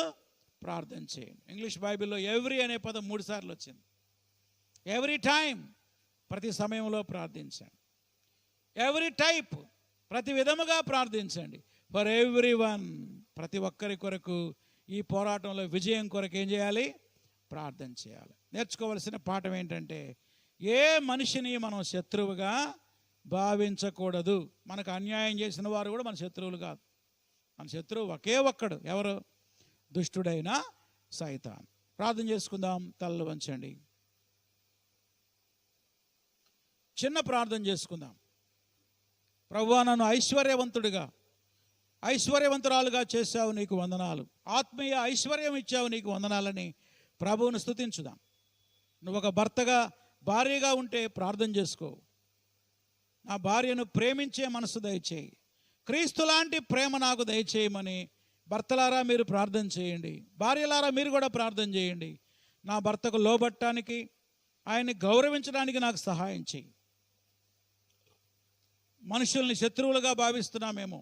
ప్రార్థన చేయండి. ఇంగ్లీష్ బైబిల్లో ఎవ్రీ అనే పదం 3 సార్లు వచ్చింది. ఎవ్రీ టైం, ప్రతి సమయంలో ప్రార్థించండి. ఎవ్రీ టైప్, ప్రతి విధముగా ప్రార్థించండి. ఫర్ ఎవ్రీ వన్, ప్రతి ఒక్కరి కొరకు ఈ పోరాటంలో విజయం కొరకు ఏం చేయాలి? ప్రార్థన చేయాలి. నేర్చుకోవాల్సిన పాఠం ఏంటంటే, ఏ మనిషిని మనం శత్రువుగా భావించకూడదు. మనకు అన్యాయం చేసిన వారు కూడా మన శత్రువులు కాదు. మన శత్రువు ఒకే ఒక్కడు, ఎవరు? దుష్టుడైన సైతాన్. ప్రార్థన చేసుకుందాం. తలలు వంచండి, చిన్న ప్రార్థన చేసుకుందాం. ప్రభువా, నన్ను ఐశ్వర్యవంతురాలుగా చేశావు, నీకు వందనాలు. ఆత్మీయ ఐశ్వర్యం ఇచ్చావు, నీకు వందనాలని ప్రభువును స్తుతించుదాం. నువ్వు ఒక భర్తగా, భార్యగా ఉంటే ప్రార్థన చేసుకో. నా భార్యను ప్రేమించే మనసు దయచేయి, క్రీస్తు లాంటి ప్రేమ నాకు దయచేయమని భర్తలారా మీరు ప్రార్థన చేయండి. భార్యలారా మీరు కూడా ప్రార్థన చేయండి. నా భర్తకు లోబట్టడానికి, ఆయన్ని గౌరవించడానికి నాకు సహాయం చేయి. మనుషుల్ని శత్రువులుగా భావిస్తున్నామేమో,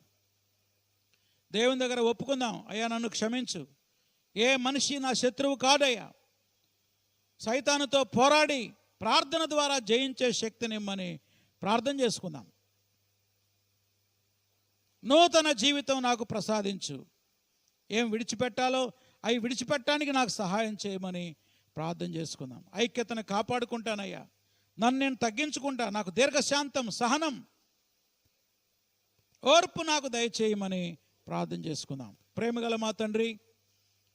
దేవుని దగ్గర ఒప్పుకుందాం. అయ్యా, నన్ను క్షమించు. ఏ మనిషి నా శత్రువు కాదయ్యా. సైతానుతో పోరాడి ప్రార్థన ద్వారా జయించే శక్తిని ఇమ్మని ప్రార్థన చేసుకుందాం. నూతన జీవితం నాకు ప్రసాదించు. ఏం విడిచిపెట్టాలో అవి విడిచిపెట్టడానికి నాకు సహాయం చేయమని ప్రార్థన చేసుకుందాం. ఐక్యతను కాపాడుకుంటానయ్యా, నన్ను నేను తగ్గించుకుంటా. నాకు దీర్ఘశాంతం, సహనం, ఓర్పు నాకు దయచేయమని ప్రార్థన చేసుకుందాం. ప్రేమగల మా తండ్రి,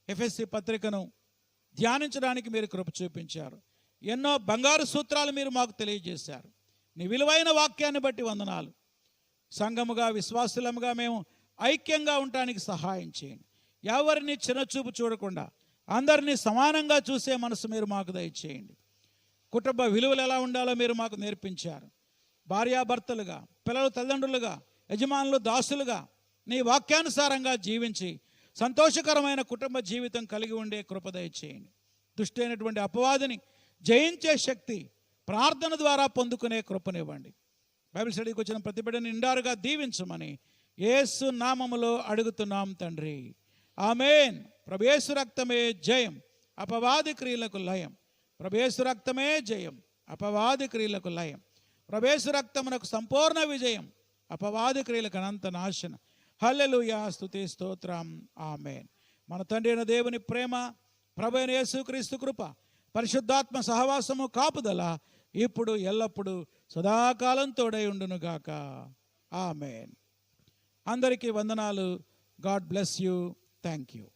ఎఫెసీ పత్రికను ధ్యానించడానికి మీరు కృప చూపించారు. ఎన్నో బంగారు సూత్రాలు మీరు మాకు తెలియజేశారు. నీ విలువైన వాక్యాన్ని బట్టి వందనాలు. సంఘముగా, విశ్వాసులముగా మేము ఐక్యంగా ఉండటానికి సహాయం చేయండి. ఎవరిని చిన్నచూపు చూడకుండా అందరినీ సమానంగా చూసే మనసు మీరు మాకు దయచేయండి. కుటుంబ విలువలు ఎలా ఉండాలో మీరు మాకు నేర్పించారు. భార్యాభర్తలుగా, పిల్లలు తల్లిదండ్రులుగా, యజమానులు దాసులుగా నీ వాక్యానుసారంగా జీవించి సంతోషకరమైన కుటుంబ జీవితం కలిగి ఉండే కృప దయచేయండి. దుష్టైనటువంటి అపవాదిని జయించే శక్తి ప్రార్థన ద్వారా పొందుకునే కృపనివ్వండి. బైబిల్ స్టడీకి వచ్చిన ప్రతి బిడ్డని నిండారుగా దీవించమని యేసు నామములో అడుగుతున్నాం తండ్రి, ఆమేన్. ప్రభు యేసు రక్తమే జయం, అపవాది క్రియలకు లయం. ప్రభు యేసు రక్తమే జయం, అపవాది క్రియలకు లయం. ప్రభు యేసు రక్తమునకు సంపూర్ణ విజయం, అపవాది క్రియలకు అనంత నాశన. హల్లెలూయా, స్తుతి స్తోత్రం, ఆమేన్. మన తండ్రి అయిన దేవుని ప్రేమ, ప్రభు అయిన యేసుక్రీస్తు కృప, పరిశుద్ధాత్మ సహవాసము, కాపుదల ఇప్పుడు ఎల్లప్పుడు సదాకాలం తోడై ఉండునుగాక, ఆమేన్. అందరికీ వందనాలు. God bless you. Thank you.